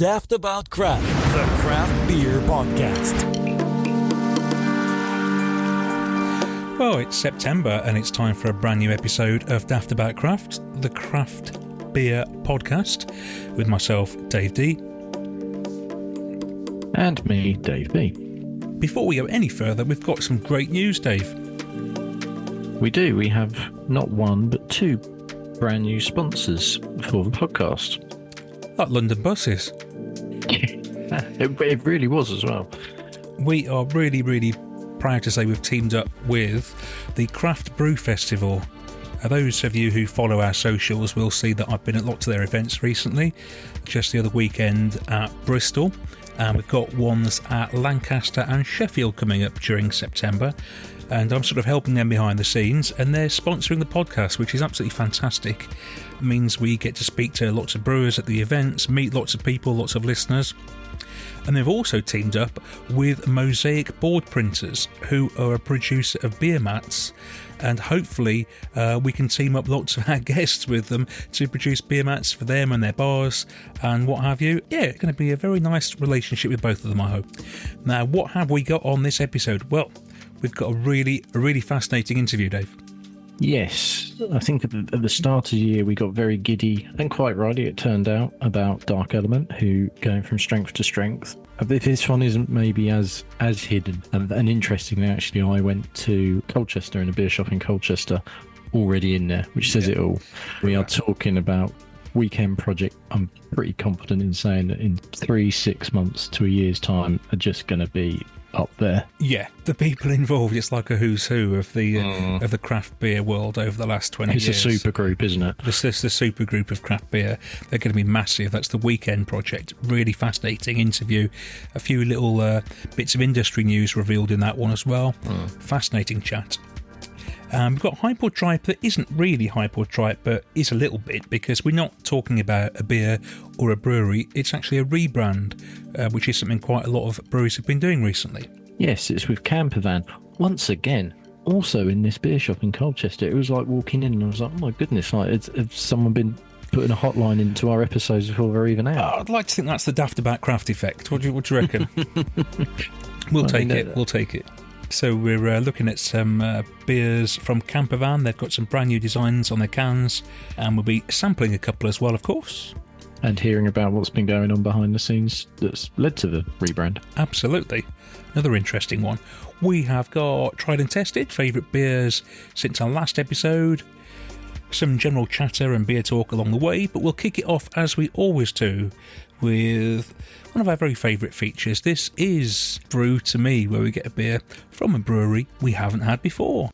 Daftaboutcraft, the craft beer podcast. Well, it's September and it's time for a brand new episode of Daftaboutcraft, the craft beer podcast, with myself, Dave D. And me, Dave B. Before we go any further, we've got some great news, Dave. We do. We have not one, but two brand new sponsors for the podcast. Like London buses. It really was as well. We are really proud to say we've teamed up with the Craft Brew Festival. Those of you who follow our socials will see that I've been at lots of their events recently. Just the other weekend at Bristol. And we've got ones at Lancaster and Sheffield coming up during September. And I'm sort of helping them behind the scenes. And they're sponsoring the podcast, which is absolutely fantastic. It means we get to speak to lots of brewers at the events, meet lots of people, lots of listeners. And they've also teamed up with Mosaic Board Printers, who are a producer of beer mats. And hopefully we can team up lots of our guests with them to produce beer mats for them and their bars and what have you. Yeah, it's going to be a very nice relationship with both of them, I hope. Now, what have we got on this episode? Well, we've got a really fascinating interview, Dave. Yes, I think at the start of the year we got very giddy, and quite rightly it turned out, about Dark Element, who going from strength to strength. This one isn't maybe as hidden. And interestingly, actually, I went to Colchester, in a beer shop in Colchester, already in there, which says it all. We are talking about weekend project. I'm pretty confident in saying that in 3-6 months to a year's time are just going to be up there. Yeah, the people involved, it's like a who's who of the craft beer world over the last 20 years. It's a super group, isn't it? This is the super group of craft beer. They're going to be massive. That's the weekend project. Really fascinating interview. A few little bits of industry news revealed in that one as well. Fascinating chat. We've got Hype or Tripe that isn't really Hype or Tripe, but is a little bit, because we're not talking about a beer or a brewery. It's actually a rebrand, which is something quite a lot of breweries have been doing recently. Yes, it's with Campervan. Once again, also in this beer shop in Colchester, it was like walking in and I was like, oh my goodness, like, has someone been putting a hotline into our episodes before they're even out? I'd like to think that's the Daftaboutcraft effect. What do you reckon? We'll take it. So we're looking at some beers from Campervan. They've got some brand new designs on their cans, and we'll be sampling a couple as well, of course. And hearing about what's been going on behind the scenes that's led to the rebrand. Absolutely. Another interesting one. We have got tried and tested favourite beers since our last episode. Some general chatter and beer talk along the way, but we'll kick it off as we always do with one of our very favourite features. This is Brew to Me, where we get a beer from a brewery we haven't had before.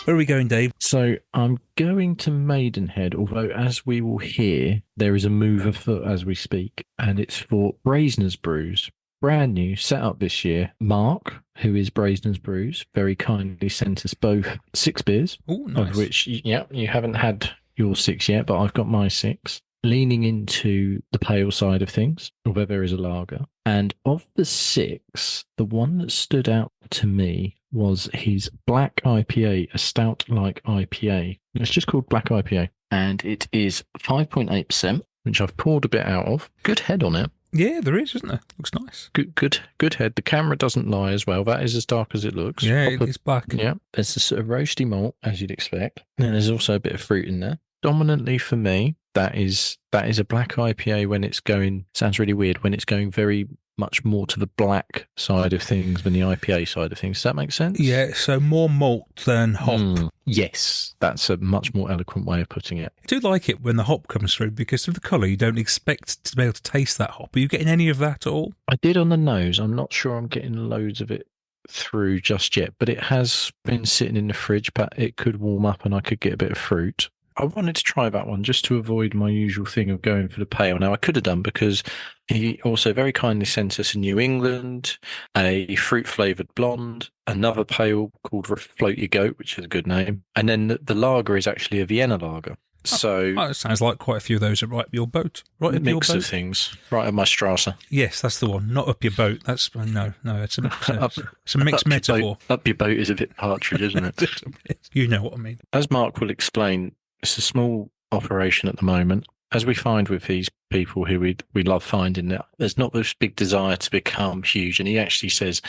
Where are we going, Dave? So I'm going to Maidenhead, although as we will hear, there is a move afoot as we speak, and it's for Brazeners Brews. Brand new, set up this year. Mark, who is Brazeners Brews, very kindly sent us both 6 beers. Ooh, nice. Of which, you haven't had your 6 yet, but I've got my 6. Leaning into the pale side of things, although there is a lager. And of the 6, the one that stood out to me was his Black IPA, a stout-like IPA. It's just called Black IPA. And it is 5.8%, which I've poured a bit out of. Good head on it. Yeah, there is, isn't there? Looks nice. Good head. The camera doesn't lie as well. That is as dark as it looks. Yeah, it's black. Yeah, there's a sort of roasty malt, as you'd expect. And there's also a bit of fruit in there. Dominantly for me, that is a black IPA when it's going, sounds really weird, when it's going very much more to the black side of things than the IPA side of things. Does that make sense? Yeah, so more malt than hop. Yes, that's a much more eloquent way of putting it. I do like it when the hop comes through, because of the colour, you don't expect to be able to taste that hop. Are you getting any of that at all? I did on the nose. I'm not sure I'm getting loads of it through just yet, but it has been sitting in the fridge, but it could warm up and I could get a bit of fruit. I wanted to try that one just to avoid my usual thing of going for the pale. Now, I could have done, because he also very kindly sent us a New England, a fruit-flavoured blonde, another pale called Float Your Goat, which is a good name, and then the lager is actually a Vienna lager. So it sounds like quite a few of those are right up your boat. Right up your boat. Mix of things. Right up my Strasse. Yes, that's the one. Not up your boat. That's no. It's a mixed metaphor. Up your boat is a bit partridge, isn't it? You know what I mean. As Mark will explain, it's a small operation at the moment. as we find with these people who we love finding, that there's not this big desire to become huge. And he actually says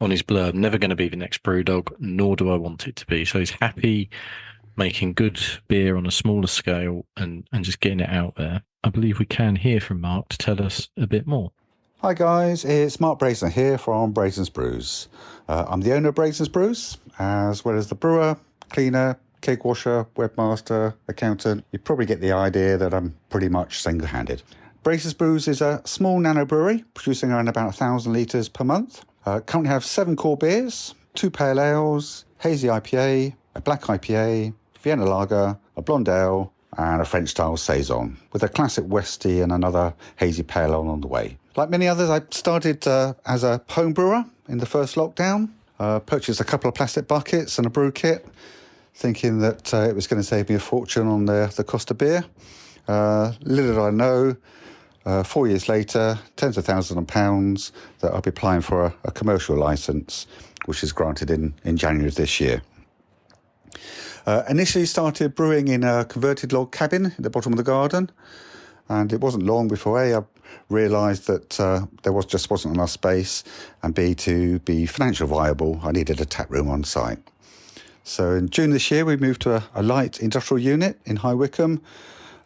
on his blurb, never going to be the next Brewdog, nor do I want it to be. So he's happy making good beer on a smaller scale and just getting it out there. I believe we can hear from Mark to tell us a bit more. Hi guys, it's Mark Brazen here from Brazen's Brews. I'm the owner of Brazen's Brews, as well as the brewer, cleaner, cake washer, webmaster, accountant. You probably get the idea that I'm pretty much single-handed. Brazen's Brews is a small nano brewery producing around about 1,000 litres per month. Currently have 7 core beers, 2 pale ales, hazy IPA, a black IPA, Vienna lager, a blonde ale, and a French-style saison, with a classic Westie and another hazy pale ale on the way. Like many others, I started as a home brewer in the first lockdown. Purchased a couple of plastic buckets and a brew kit, thinking that it was going to save me a fortune on the cost of beer. Little did I know, 4 years later, tens of thousands of pounds, that I'll be applying for a commercial licence, which is granted in January of this year. Initially started brewing in a converted log cabin at the bottom of the garden, and it wasn't long before I realised that there wasn't enough space, and B, to be financially viable, I needed a tap room on site. So in June this year, we moved to a light industrial unit in High Wycombe.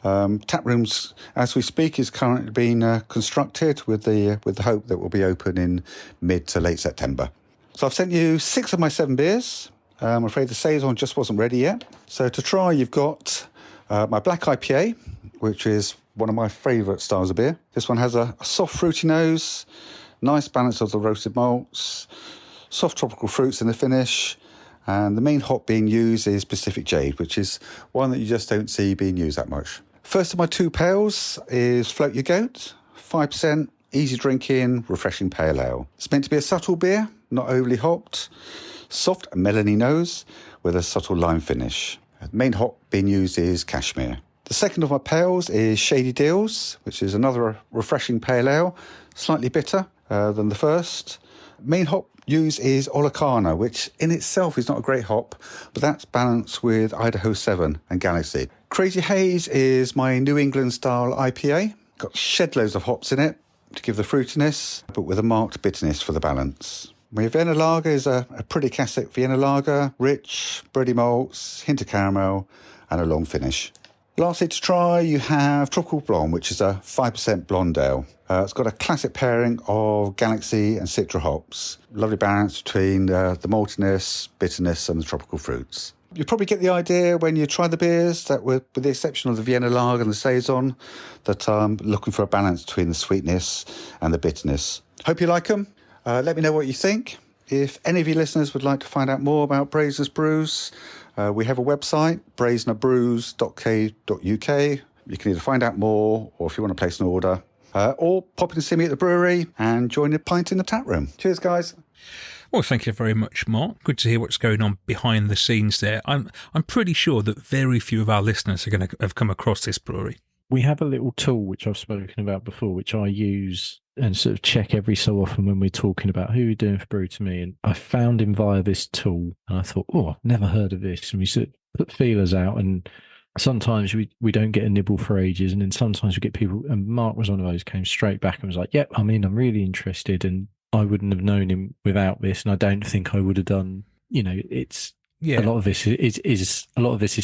Tap rooms, as we speak, is currently being constructed with the hope that we'll be open in mid to late September. So I've sent you 6 of my 7 beers. I'm afraid the saison just wasn't ready yet. So to try, you've got my black IPA, which is one of my favourite styles of beer. This one has a soft fruity nose, nice balance of the roasted malts, soft tropical fruits in the finish, and the main hop being used is Pacific Jade, which is one that you just don't see being used that much. First of my 2 pales is Float Your Goat, 5%, easy drinking, refreshing pale ale. It's meant to be a subtle beer, not overly hopped, soft melony nose with a subtle lime finish. The main hop being used is cashmere. The second of my pales is Shady Deals, which is another refreshing pale ale, slightly bitter than the first. Main hop used is Olicana, which in itself is not a great hop, but that's balanced with Idaho 7 and Galaxy. Crazy Haze is my New England style IPA. Got shed loads of hops in it to give the fruitiness, but with a marked bitterness for the balance. My Vienna lager is a pretty classic Vienna lager, rich, bready malts, hint of caramel, and a long finish. Lastly to try, you have Tropical Blonde, which is a 5% blonde ale. It's got a classic pairing of Galaxy and Citra hops. Lovely balance between the maltiness, bitterness, and the tropical fruits. You probably get the idea when you try the beers that with the exception of the Vienna lager and the saison, that I'm looking for a balance between the sweetness and the bitterness. Hope you like them. Let me know what you think. If any of you listeners would like to find out more about Brazen's Brews, we have a website, brazenerbrews.co.uk. You can either find out more, or if you want to place an order, or pop in and see me at the brewery and join a pint in the tap room. Cheers, guys. Well, thank you very much, Mark. Good to hear what's going on behind the scenes there. I'm pretty sure that very few of our listeners are going to have come across this brewery. We have a little tool which I've spoken about before, which I use and sort of check every so often when we're talking about who you're doing for Brew to Me. And I found him via this tool, and I thought, oh, I've never heard of this. And we sort of put feelers out, and sometimes we don't get a nibble for ages, and then sometimes we get people, and Mark was one of those, came straight back and was like, yep, I'm really interested, and I wouldn't have known him without this, and I don't think I would have done, it's... Yeah. A lot of this is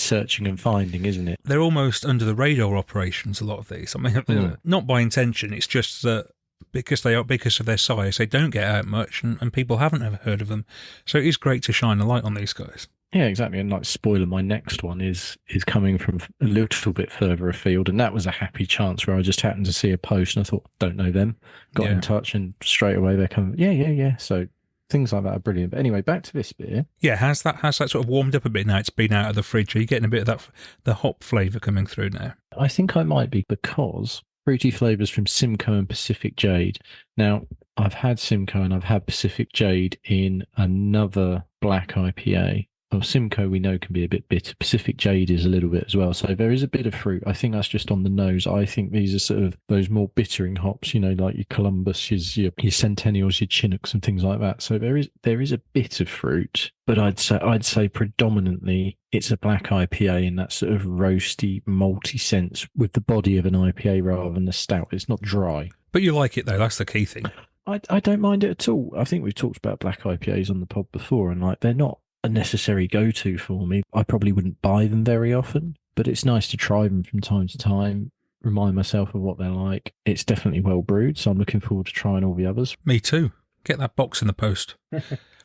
searching and finding, isn't it? They're almost under the radar operations, a lot of these. I mean, not by intention. It's just that because of their size, they don't get out much, and people haven't ever heard of them. So it is great to shine a light on these guys. Yeah, exactly. And like spoiler, my next one is coming from a little bit further afield, and that was a happy chance where I just happened to see a post and I thought, don't know them. Got in touch, and straight away they're coming. Yeah. So things like that are brilliant. But anyway, back to this beer. Yeah, has that sort of warmed up a bit now? It's been out of the fridge. Are you getting a bit of the hop flavour coming through now? I think I might be, because fruity flavours from Simcoe and Pacific Jade. Now, I've had Simcoe and I've had Pacific Jade in another black IPA. Well, Simcoe we know can be a bit bitter. Pacific Jade is a little bit as well. So there is a bit of fruit. I think that's just on the nose. I think these are sort of those more bittering hops, like your Columbus, your Centennials, your Chinooks and things like that. So there is a bit of fruit, but I'd say predominantly it's a black IPA in that sort of roasty, malty sense with the body of an IPA rather than a stout. It's not dry. But you like it, though. That's the key thing. I don't mind it at all. I think we've talked about black IPAs on the pod before, and they're not a necessary go-to for me. I probably wouldn't buy them very often, but it's nice to try them from time to time, remind myself of what they're like. It's definitely well brewed, so I'm looking forward to trying all the others. Me too. Get that box in the post.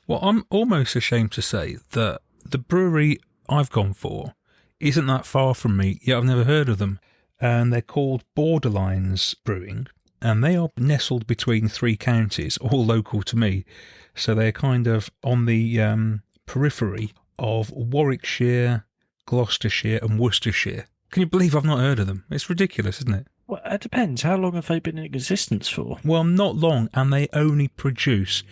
Well, I'm almost ashamed to say that the brewery I've gone for isn't that far from me, yet I've never heard of them. And they're called Borderlines Brewing. And they are nestled between 3 counties, all local to me. So they're kind of on the periphery of Warwickshire, Gloucestershire and Worcestershire. Can you believe I've not heard of them? It's ridiculous, isn't it? Well, it depends. How long have they been in existence for? Well, not long, and they only produce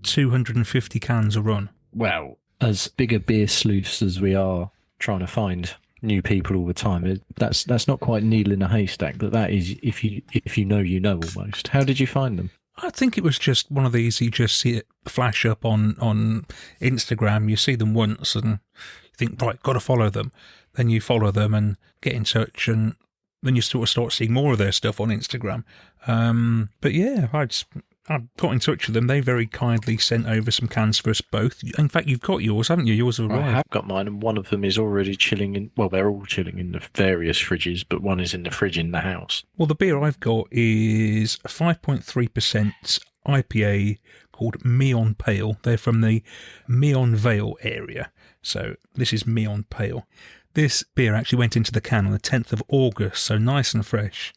250 cans a run. Well, as big a beer sleuths as we are trying to find new people all the time, that's not quite needle in a haystack, but that is if you know almost. How did you find them? I think it was just one of these, you just see it flash up on Instagram, you see them once and you think, right, got to follow them. Then you follow them and get in touch, and then you sort of start seeing more of their stuff on Instagram. But yeah, I got in touch with them. They very kindly sent over some cans for us both. In fact, you've got yours, haven't you? Yours have arrived. I have got mine, and one of them is already chilling in. Well, they're all chilling in the various fridges, but one is in the fridge in the house. Well, the beer I've got is a 5.3% IPA called Meon Pale. They're from the Meon Vale area. So this is Meon Pale. This beer actually went into the can on the 10th of August, so nice and fresh,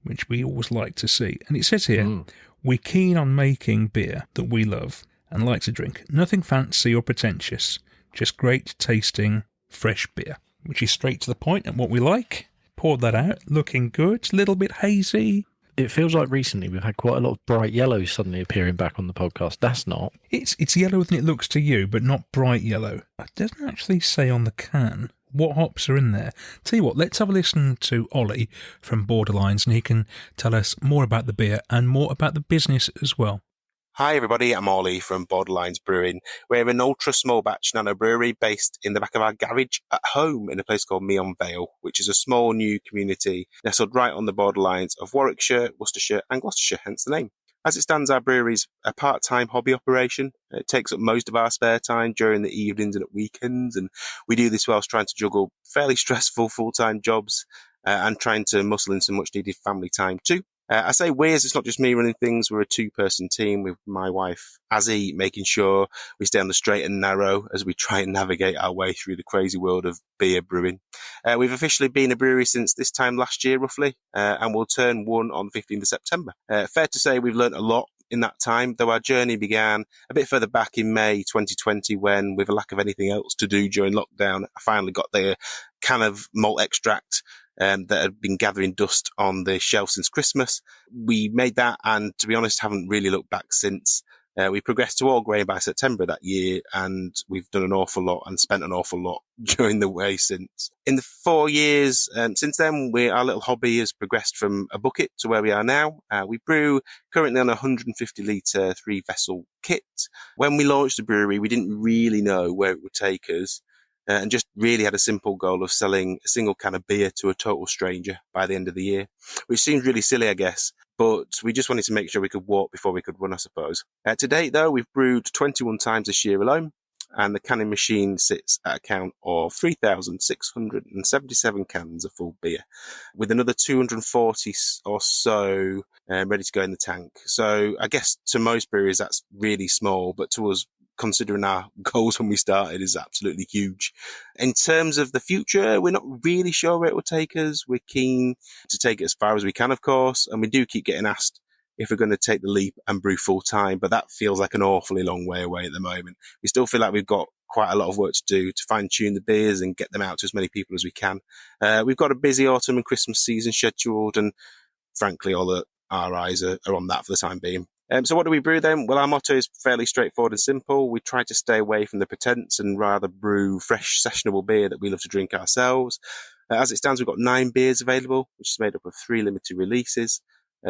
which we always like to see. And it says here, we're keen on making beer that we love and like to drink. Nothing fancy or pretentious, just great tasting, fresh beer, which is straight to the point and what we like. Poured that out, looking good, a little bit hazy. It feels like recently we've had quite a lot of bright yellows suddenly appearing back on the podcast. That's not. It's yellower than it looks to you, but not bright yellow. It doesn't actually say on the can what hops are in there. Tell you what, let's have a listen to Ollie from Borderlines, and he can tell us more about the beer and more about the business as well. Hi everybody, I'm Ollie from Borderlines Brewing. We're an ultra small batch nano brewery based in the back of our garage at home in a place called Meon Vale, which is a small new community nestled right on the borderlines of Warwickshire, Worcestershire and Gloucestershire, hence the name. As it stands, our brewery's a part-time hobby operation. It takes up most of our spare time during the evenings and at weekends, and we do this whilst trying to juggle fairly stressful full-time jobs and trying to muscle in some much-needed family time too. I say we, as it's not just me running things. We're a 2-person team with my wife, Azzy, making sure we stay on the straight and narrow as we try and navigate our way through the crazy world of beer brewing. We've officially been a brewery since this time last year, roughly, and we'll turn 1 on the 15th of September. Fair to say we've learnt a lot in that time, though our journey began a bit further back in May 2020 when, with a lack of anything else to do during lockdown, I finally got the can of malt extract that had been gathering dust on the shelf since Christmas. We made that, and to be honest, haven't really looked back since. We progressed to all grain by September that year, and we've done an awful lot and spent an awful lot during the way since. In the 4 years since then, our little hobby has progressed from a bucket to where we are now. We brew currently on a 150-litre 3-vessel kit. When we launched the brewery, we didn't really know where it would take us. And just really had a simple goal of selling a single can of beer to a total stranger by the end of the year, which seems really silly, I guess, but we just wanted to make sure we could walk before we could run, I suppose. To date, though, we've brewed 21 times this year alone, and the canning machine sits at a count of 3,677 cans of full beer, with another 240 or so ready to go in the tank. So I guess to most breweries that's really small, but to us, considering our goals when we started, is absolutely huge. In terms of the future, we're not really sure where it will take us. We're keen to take it as far as we can, of course, and we do keep getting asked if we're going to take the leap and brew full time, but that feels like an awfully long way away at the moment. We still feel like we've got quite a lot of work to do to fine tune the beers and get them out to as many people as we can. We've got a busy autumn and Christmas season scheduled, and frankly, all our eyes are on that for the time being. So what do we brew then? Well, our motto is fairly straightforward and simple. We try to stay away from the pretense and rather brew fresh, sessionable beer that we love to drink ourselves. As it stands, we've got 9 beers available, which is made up of 3 limited releases.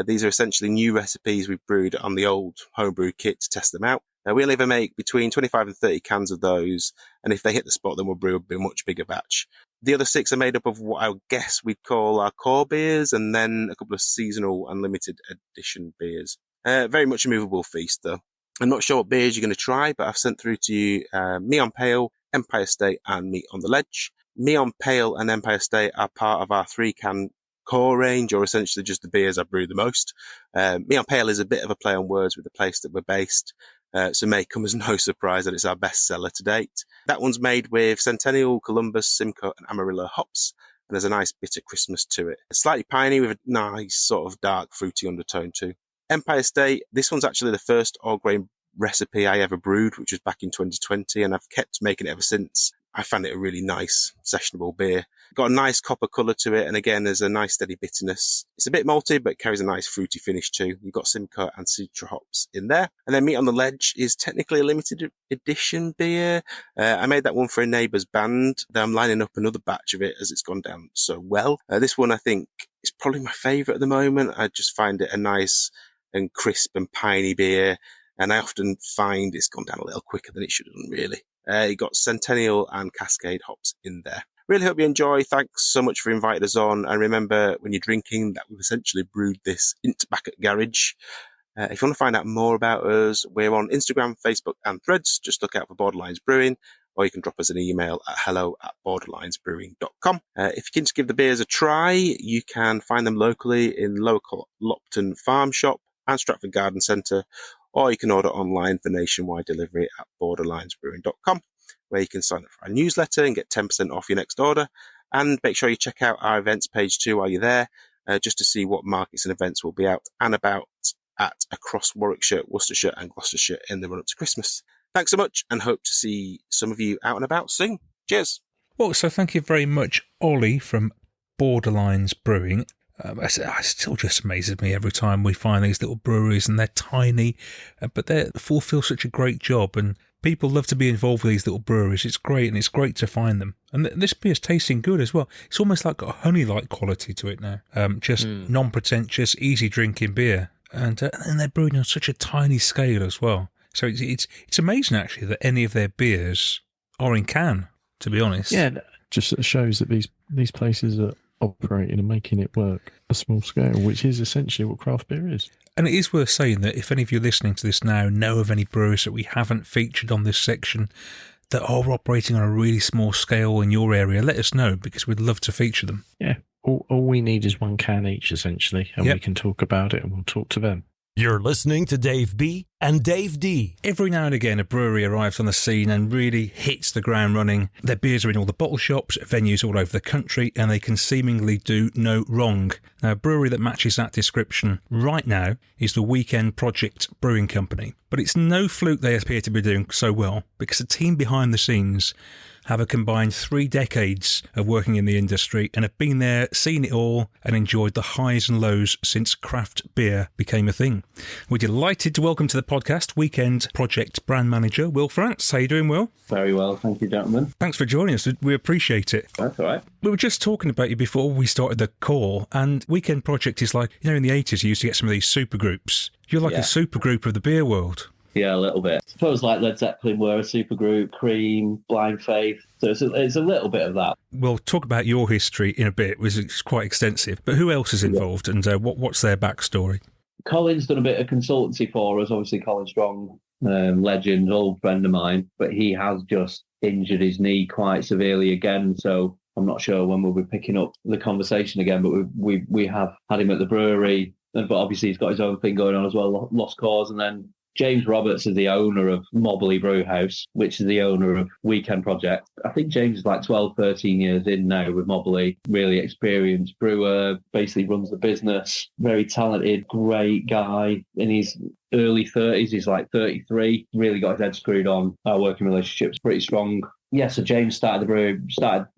These are essentially new recipes we've brewed on the old homebrew kit to test them out. We'll ever make between 25 and 30 cans of those, and if they hit the spot, then we'll brew a much bigger batch. The other 6 are made up of what I guess we'd call our core beers, and then a couple of seasonal and limited edition beers. Very much a movable feast, though. I'm not sure what beers you're going to try, but I've sent through to you Me on Pale, Empire State, and Meat on the Ledge. Me on Pale and Empire State are part of our 3-can core range, or essentially just the beers I brew the most. Me on Pale is a bit of a play on words with the place that we're based, so may come as no surprise that it's our best seller to date. That one's made with Centennial, Columbus, Simcoe, and Amarillo hops, and there's a nice bitter Christmas to it. It's slightly piney with a nice sort of dark fruity undertone too. Empire State, this one's actually the first all-grain recipe I ever brewed, which was back in 2020, and I've kept making it ever since. I found it a really nice, sessionable beer. Got a nice copper colour to it, and again, there's a nice steady bitterness. It's a bit malty, but carries a nice fruity finish too. You've got Simcoe and Citra hops in there. And then Meat on the Ledge is technically a limited edition beer. I made that one for a neighbour's band. I'm lining up another batch of it as it's gone down so well. This one, I think, is probably my favourite at the moment. I just find it a nice and crisp and piney beer, and I often find it's gone down a little quicker than it should have done, really. You got Centennial and Cascade hops in there. Really hope you enjoy. Thanks so much for inviting us on. And remember, when you're drinking, that we've essentially brewed this back at Garage. If you want to find out more about us, we're on Instagram, Facebook, and Threads. Just look out for Borderlines Brewing, or you can drop us an email at hello@borderlinesbrewing.com. If you can just give the beers a try, you can find them locally in Lower Lopton Farm Shop and Stratford Garden Centre, or you can order online for nationwide delivery at borderlinesbrewing.com, where you can sign up for our newsletter and get 10% off your next order. And make sure you check out our events page too while you're there, just to see what markets and events will be out and about at across Warwickshire, Worcestershire and Gloucestershire in the run-up to Christmas. Thanks so much, and hope to see some of you out and about soon. Cheers. Well, so thank you very much, Ollie from Borderlines Brewing. It still just amazes me every time we find these little breweries, and they're tiny, but they fulfill such a great job, and people love to be involved with these little breweries. It's great, and it's great to find them. And this beer's tasting good as well. It's almost like got a honey-like quality to it now. Just non-pretentious, easy drinking beer, and they're brewing on such a tiny scale as well. So it's amazing actually that any of their beers are in can, to be honest. Yeah, just shows that these places are operating and making it work a small scale, which is essentially what craft beer is. And it is worth saying that if any of you listening to this now know of any brewers that we haven't featured on this section that are operating on a really small scale in your area, let us know, because we'd love to feature them. Yeah, all we need is 1 can each, essentially, and we can talk about it, and we'll talk to them. You're listening to Dave B and Dave D. Every now and again, a brewery arrives on the scene and really hits the ground running. Their beers are in all the bottle shops, venues all over the country, and they can seemingly do no wrong. Now, a brewery that matches that description right now is the Weekend Project Brewing Company. But it's no fluke they appear to be doing so well, because the team behind the scenes have a combined 3 decades of working in the industry and have been there, seen it all, and enjoyed the highs and lows since craft beer became a thing. We're delighted to welcome to the podcast Weekend Project Brand Manager Will France. How you doing, Will? Very well, thank you, gentlemen. Thanks for joining us. We appreciate it. That's all right. We were just talking about you before we started the call, and Weekend Project is like, in the 80s you used to get some of these super groups. You're like a super group of the beer world. Yeah, a little bit. I suppose like Led Zeppelin were a supergroup, Cream, Blind Faith. So it's a little bit of that. We'll talk about your history in a bit, which is quite extensive. But who else is involved, and what's their backstory? Colin's done a bit of consultancy for us. Obviously, Colin Strong, legend, old friend of mine. But he has just injured his knee quite severely again. So I'm not sure when we'll be picking up the conversation again. But we have had him at the brewery. But obviously, he's got his own thing going on as well, Lost Cause, and then James Roberts is the owner of Mobley Brewhouse, which is the owner of Weekend Project. I think James is like 12, 13 years in now with Mobley. Really experienced brewer, basically runs the business. Very talented, great guy. In his early 30s, he's like 33. Really got his head screwed on. Our working relationship's pretty strong. Yeah, so James started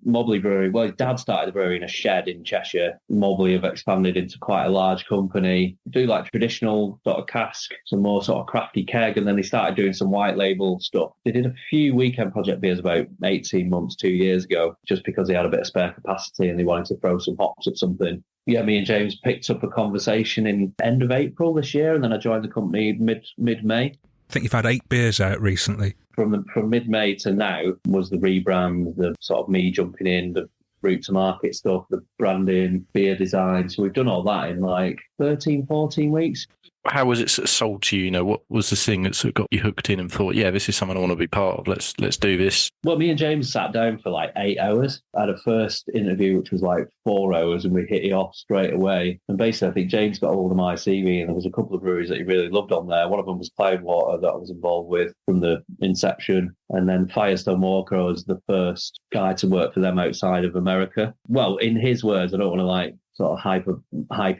Mobley Brewery. Well, his dad started the brewery in a shed in Cheshire. Mobley have expanded into quite a large company. Do like traditional sort of cask, some more sort of crafty keg, and then they started doing some white label stuff. They did a few weekend project beers about 18 months, 2 years ago, just because they had a bit of spare capacity and they wanted to throw some hops at something. Yeah, me and James picked up a conversation in end of April this year, and then I joined the company mid-May. I think you've had 8 beers out recently. From mid-May to now was the rebrand, the sort of me jumping in, the route to market stuff, the branding, beer design. So we've done all that in like 13, 14 weeks. How was it sort of sold to you? You know, what was the thing that sort of got you hooked in and thought, yeah, this is something I want to be part of. Let's do this. Well, me and James sat down for like 8 hours. I had a first interview, which was like 4 hours, and we hit it off straight away. And basically, I think James got hold of my CV, and there was a couple of breweries that he really loved on there. One of them was Cloudwater that I was involved with from the inception. And then Firestone Walker was the first guy to work for them outside of America. Well, in his words, I don't want to like sort of hype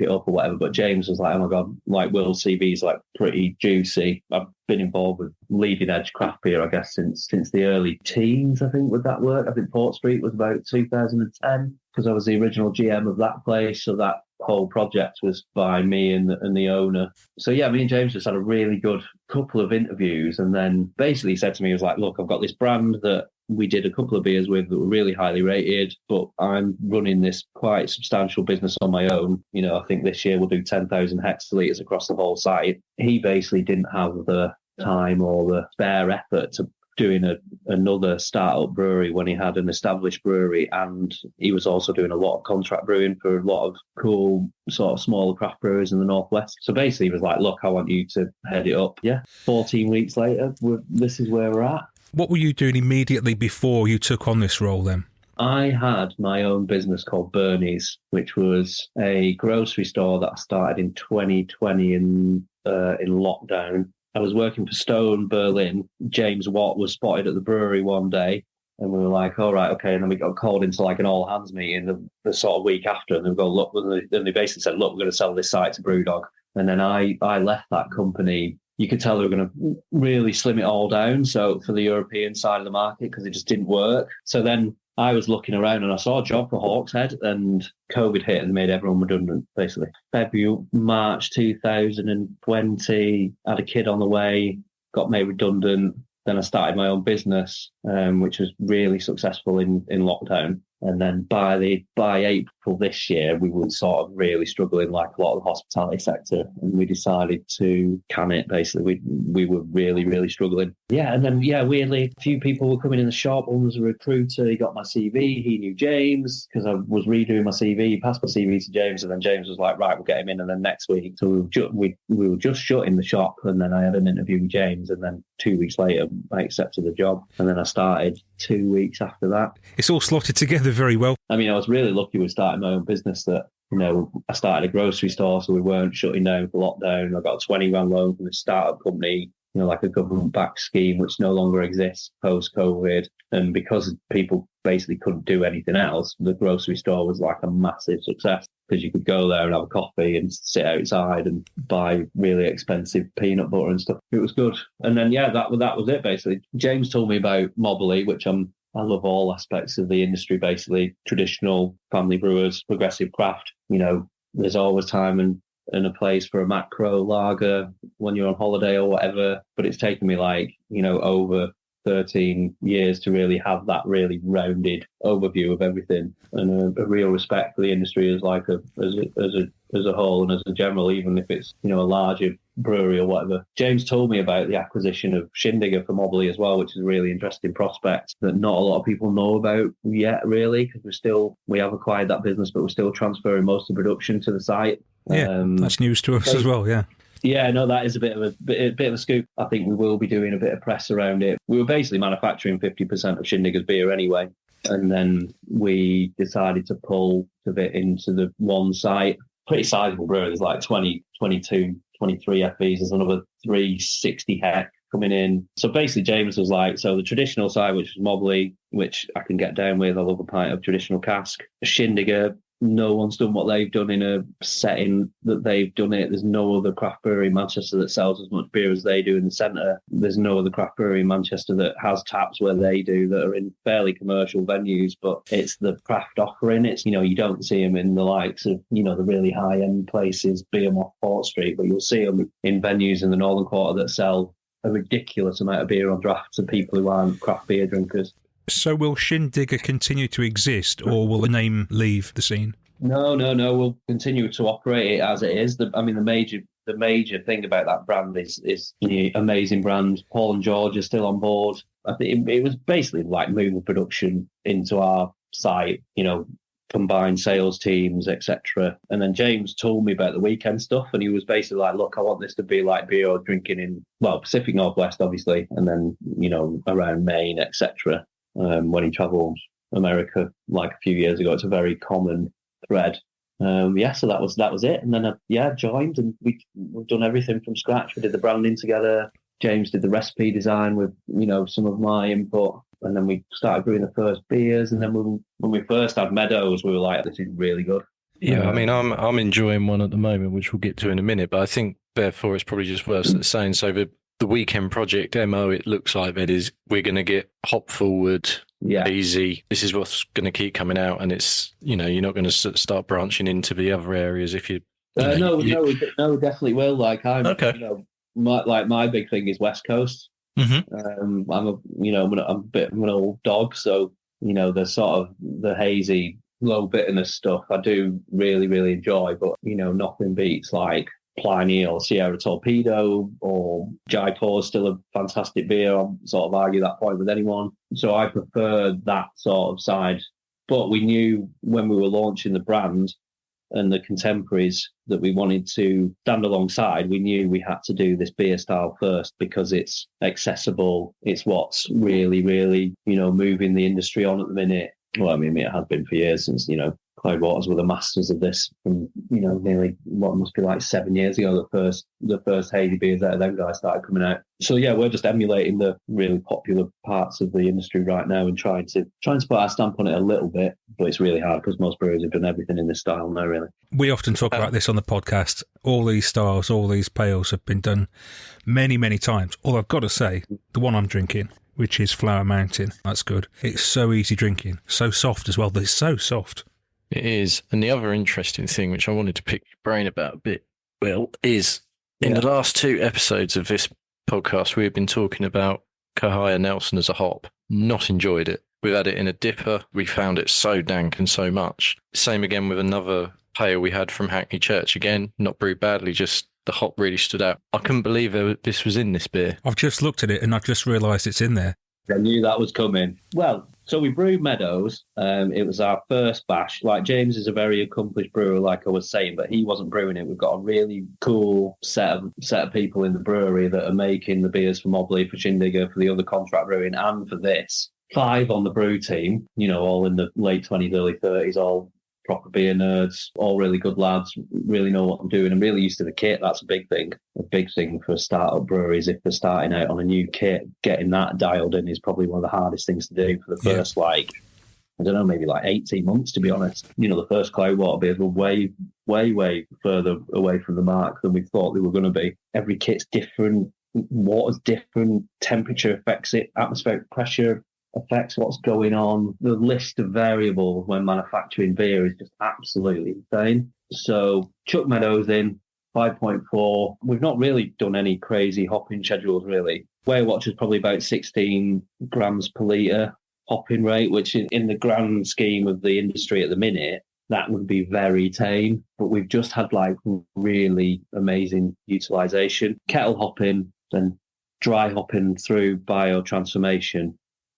it up or whatever, but James was like, oh my God, like Will's CV is like pretty juicy. I've been involved with leading edge craft beer, I guess, since the early teens, I think, would that work? I think Port Street was about 2010 because I was the original GM of that place. So that whole project was by me and the owner. So yeah, me and James just had a really good couple of interviews, and then basically said to me, he was like, look, I've got this brand that we did a couple of beers with that were really highly rated, but I'm running this quite substantial business on my own. You know, I think this year we'll do 10,000 hectolitres across the whole site. He basically didn't have the time or the spare effort to doing another startup brewery when he had an established brewery, and he was also doing a lot of contract brewing for a lot of cool sort of smaller craft breweries in the Northwest. So basically he was like, look, I want you to head it up. Yeah, 14 weeks later, this is where we're at. What were you doing immediately before you took on this role then? I had my own business called Bernie's, which was a grocery store that I started in 2020 in lockdown. I was working for Stone Berlin. James Watt was spotted at the brewery one day, and we were like, all right, okay. And then we got called into like an all hands meeting the sort of week after, and they go, look, then they basically said, look, we're going to sell this site to Brewdog. And then I left that company. You could tell they were going to really slim it all down. So for the European side of the market, because it just didn't work. So then I was looking around and I saw a job for Hawkshead, and COVID hit and made everyone redundant, basically. March 2020, had a kid on the way, got made redundant. Then I started my own business, which was really successful in lockdown. And then by April this year, we were sort of really struggling like a lot of the hospitality sector. And we decided to can it, basically. We were really, really struggling. Yeah, and then, weirdly, a few people were coming in the shop. One was a recruiter. He got my CV. He knew James because I was redoing my CV. He passed my CV to James, and then James was like, right, we'll get him in. And then next week, so we were just shutting the shop. And then I had an interview with James. And then 2 weeks later, I accepted the job. And then I started 2 weeks after that. It's all slotted together very well. I mean, I was really lucky with starting my own business that, you know, I started a grocery store, so we weren't shutting down for lockdown. I got a 20 grand loan from a startup company, you know, like a government-backed scheme, which no longer exists post-COVID. And because people basically couldn't do anything else, the grocery store was like a massive success because you could go there and have a coffee and sit outside and buy really expensive peanut butter and stuff. It was good. And then, that was it, basically. James told me about Mobley, which I love all aspects of the industry, basically. Traditional family brewers, progressive craft. You know, there's always time and a place for a macro lager when you're on holiday or whatever. But it's taken me over 13 years to really have that really rounded overview of everything, and a real respect for the industry as a whole and as a general, even if it's, you know, a larger brewery or whatever. James told me about the acquisition of Shindiger for Mobley as well, which is a really interesting prospect that not a lot of people know about yet, really, because we have acquired that business, but we're still transferring most of the production to the site. Yeah, that's news to us as well, yeah. Yeah, no, that is a bit of a scoop. I think we will be doing a bit of press around it. We were basically manufacturing 50% of Shindiger's beer anyway, and then we decided to pull a bit into the one site. Pretty sizable brewery. There's like 20, 22, 23 FVs. There's another 360 hec coming in. So basically, James was like, so the traditional side, which was Mobley, which I can get down with. I love a pint of traditional cask. Shindiger, no one's done what they've done in a setting that they've done it. There's no other craft brewery in Manchester that sells as much beer as they do in the centre. There's no other craft brewery in Manchester that has taps where they do, that are in fairly commercial venues, but it's the craft offering. It's, you don't see them in the likes of, the really high-end places, Beermoth, Port Street, but you'll see them in venues in the Northern Quarter that sell a ridiculous amount of beer on draft to people who aren't craft beer drinkers. So will Shindigger continue to exist, or will the name leave the scene? No. We'll continue to operate it as it is. The major thing about that brand is the amazing brand. Paul and George are still on board. I think it was basically like moving production into our site, combined sales teams, etc. And then James told me about the weekend stuff, and he was basically like, look, I want this to be like beer drinking in, Pacific Northwest, obviously, and then, around Maine, etc. When he travelled America like a few years ago. It's a very common thread. So that was it. And then I joined, and we've done everything from scratch. We did the branding together. James did the recipe design with some of my input, and then we started brewing the first beers. And then when we first had Meadows, we were like, this is really good. Yeah, I mean, I'm enjoying one at the moment, which we'll get to in a minute. But I think therefore it's probably just worth saying. So the weekend project MO, it looks like that is, we're going to get hop forward, easy. This is what's going to keep coming out, and it's you're not going to start branching into the other areas if you. No, definitely will. Like I'm, okay. My big thing is West Coast. Mm-hmm. I'm a bit of an old dog, so the sort of the hazy, low bitterness stuff I do really, really enjoy. But nothing beats like Pliny or Sierra Torpedo or Jaipur is still a fantastic beer. I'll sort of argue that point with anyone. So I prefer that sort of side. But we knew when we were launching the brand and the contemporaries that we wanted to stand alongside, we knew we had to do this beer style first because it's accessible. It's what's really, really, moving the industry on at the minute. Well, I mean, it has been for years since, Cloudwaters were the masters of this from, nearly what must be like 7 years ago, the first hazy beers out of them guys started coming out. So yeah, we're just emulating the really popular parts of the industry right now and trying to put our stamp on it a little bit, but it's really hard because most brewers have done everything in this style now, really. We often talk about this on the podcast. All these styles, all these pales have been done many, many times. Although I've got to say, the one I'm drinking, which is Flower Mountain, that's good. It's so easy drinking, so soft as well. It's so soft. It is. And the other interesting thing, which I wanted to pick your brain about a bit, Will, is in the last 2 episodes of this podcast, we've been talking about Kahaya Nelson as a hop. Not enjoyed it. We've had it in a dipper. We found it so dank and so much. Same again with another pale we had from Hackney Church. Again, not brewed badly, just the hop really stood out. I couldn't believe this was in this beer. I've just looked at it and I've just realised it's in there. I knew that was coming. Well, so we brewed Meadows. It was our first batch. Like, James is a very accomplished brewer, like I was saying, but he wasn't brewing it. We've got a really cool set of people in the brewery that are making the beers for Mobley, for Shindigger, for the other contract brewing, and for this. 5 on the brew team, all in the late 20s, early 30s, all proper beer nerds, all really good lads, really know what I'm doing. I'm really used to the kit. That's a big thing. A big thing for startup breweries, if they're starting out on a new kit, getting that dialed in is probably one of the hardest things to do for the first, maybe 18 months, to be honest. The first Cloudwater beers were way, way, way further away from the mark than we thought they were going to be. Every kit's different, water's different, temperature affects it, atmospheric pressure affects what's going on. The list of variables when manufacturing beer is just absolutely insane. So Chuck Meadows in 5.4. We've not really done any crazy hopping schedules, really. Whale Watch is probably about 16 grams per litre hopping rate, which in the grand scheme of the industry at the minute, that would be very tame. But we've just had really amazing utilisation. Kettle hopping, then dry hopping through biotransformation,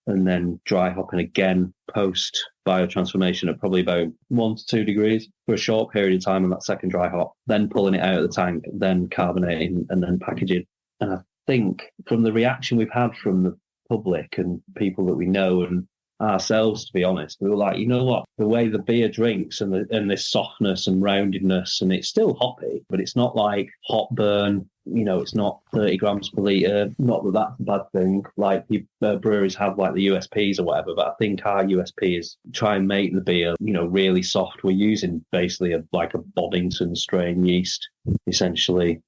and then dry hopping again post biotransformation at probably about 1 to 2 degrees for a short period of time on that second dry hop, then pulling it out of the tank, then carbonating, and then packaging. And I think from the reaction we've had from the public and people that we know and ourselves, to be honest. We were like, you know what, the way the beer drinks and this softness and roundedness, and it's still hoppy, but it's not like hop burn. It's not 30 grams per litre. Not that that's a bad thing. Like breweries have like the USPs or whatever, but I think our USP is try and make the beer, really soft. We're using basically a Boddington strain yeast, essentially,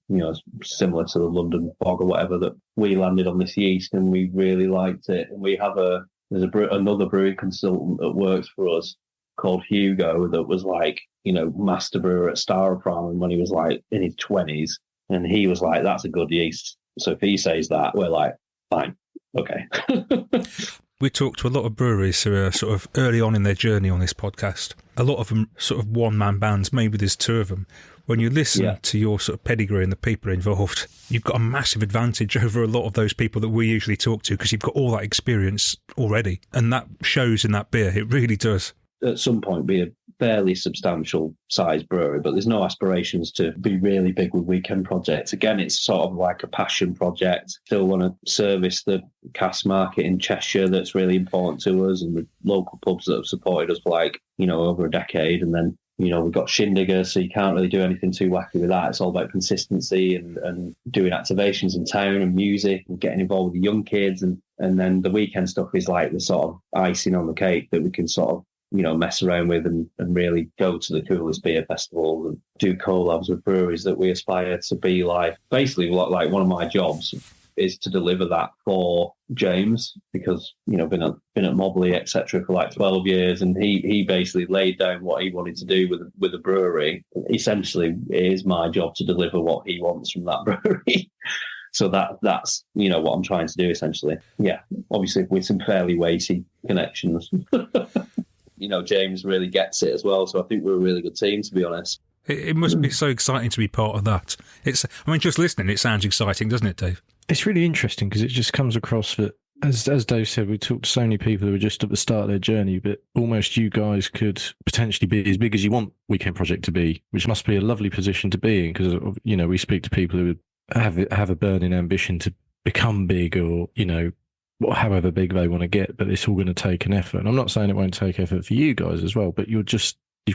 similar to the London Fog or whatever, that we landed on this yeast and we really liked it. And we have another brewing consultant that works for us called Hugo that was like, master brewer at Staropram when he was like in his 20s. And he was like, that's a good yeast. So if he says that, we're like, fine, okay. We talked to a lot of breweries who are sort of early on in their journey on this podcast. A lot of them sort of one-man bands, maybe there's two of them. When you listen to your sort of pedigree and the people involved, you've got a massive advantage over a lot of those people that we usually talk to because you've got all that experience already. And that shows in that beer. It really does. At some point, be a fairly substantial size brewery, but there's no aspirations to be really big with weekend projects. Again, it's sort of like a passion project. Still want to service the cask market in Cheshire that's really important to us, and the local pubs that have supported us for over a decade. And then, we've got Shindigger, so you can't really do anything too wacky with that. It's all about consistency and doing activations in town and music and getting involved with the young kids. And then the weekend stuff is like the sort of icing on the cake that we can sort of mess around with and really go to the coolest beer festivals and do collabs with breweries that we aspire to be like. Basically, like one of my jobs is to deliver that for James, because been at Mobley etc. for like 12 years, and he basically laid down what he wanted to do with the brewery. Essentially, it is my job to deliver what he wants from that brewery. So that's what I'm trying to do essentially. Yeah, obviously with some fairly weighty connections. James really gets it as well. So I think we're a really good team, to be honest. It must be so exciting to be part of that. Just listening, it sounds exciting, doesn't it, Dave? It's really interesting because it just comes across that, as Dave said, we talked to so many people who are just at the start of their journey, but almost you guys could potentially be as big as you want Weekend Project to be, which must be a lovely position to be in because, we speak to people who have a burning ambition to become big or, however big they want to get, but it's all going to take an effort. And I'm not saying it won't take effort for you guys as well, but you've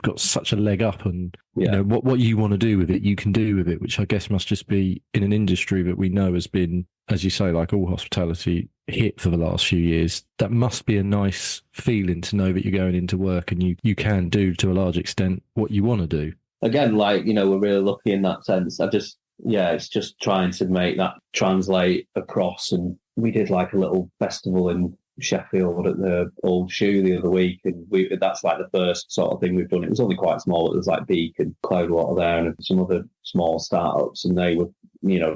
got such a leg up, and what you want to do with it, you can do with it, which I guess must just be in an industry that we know has been, as you say, like all hospitality, hit for the last few years. That must be a nice feeling to know that you're going into work and you can do to a large extent what you want to do. Again, we're really lucky in that sense. It's just trying to make that translate across. And we did like a little festival in Sheffield at the Old Shoe the other week, and that's like the first sort of thing we've done. It was only quite small, but there was like Beak and Cloudwater there and some other small startups, and they were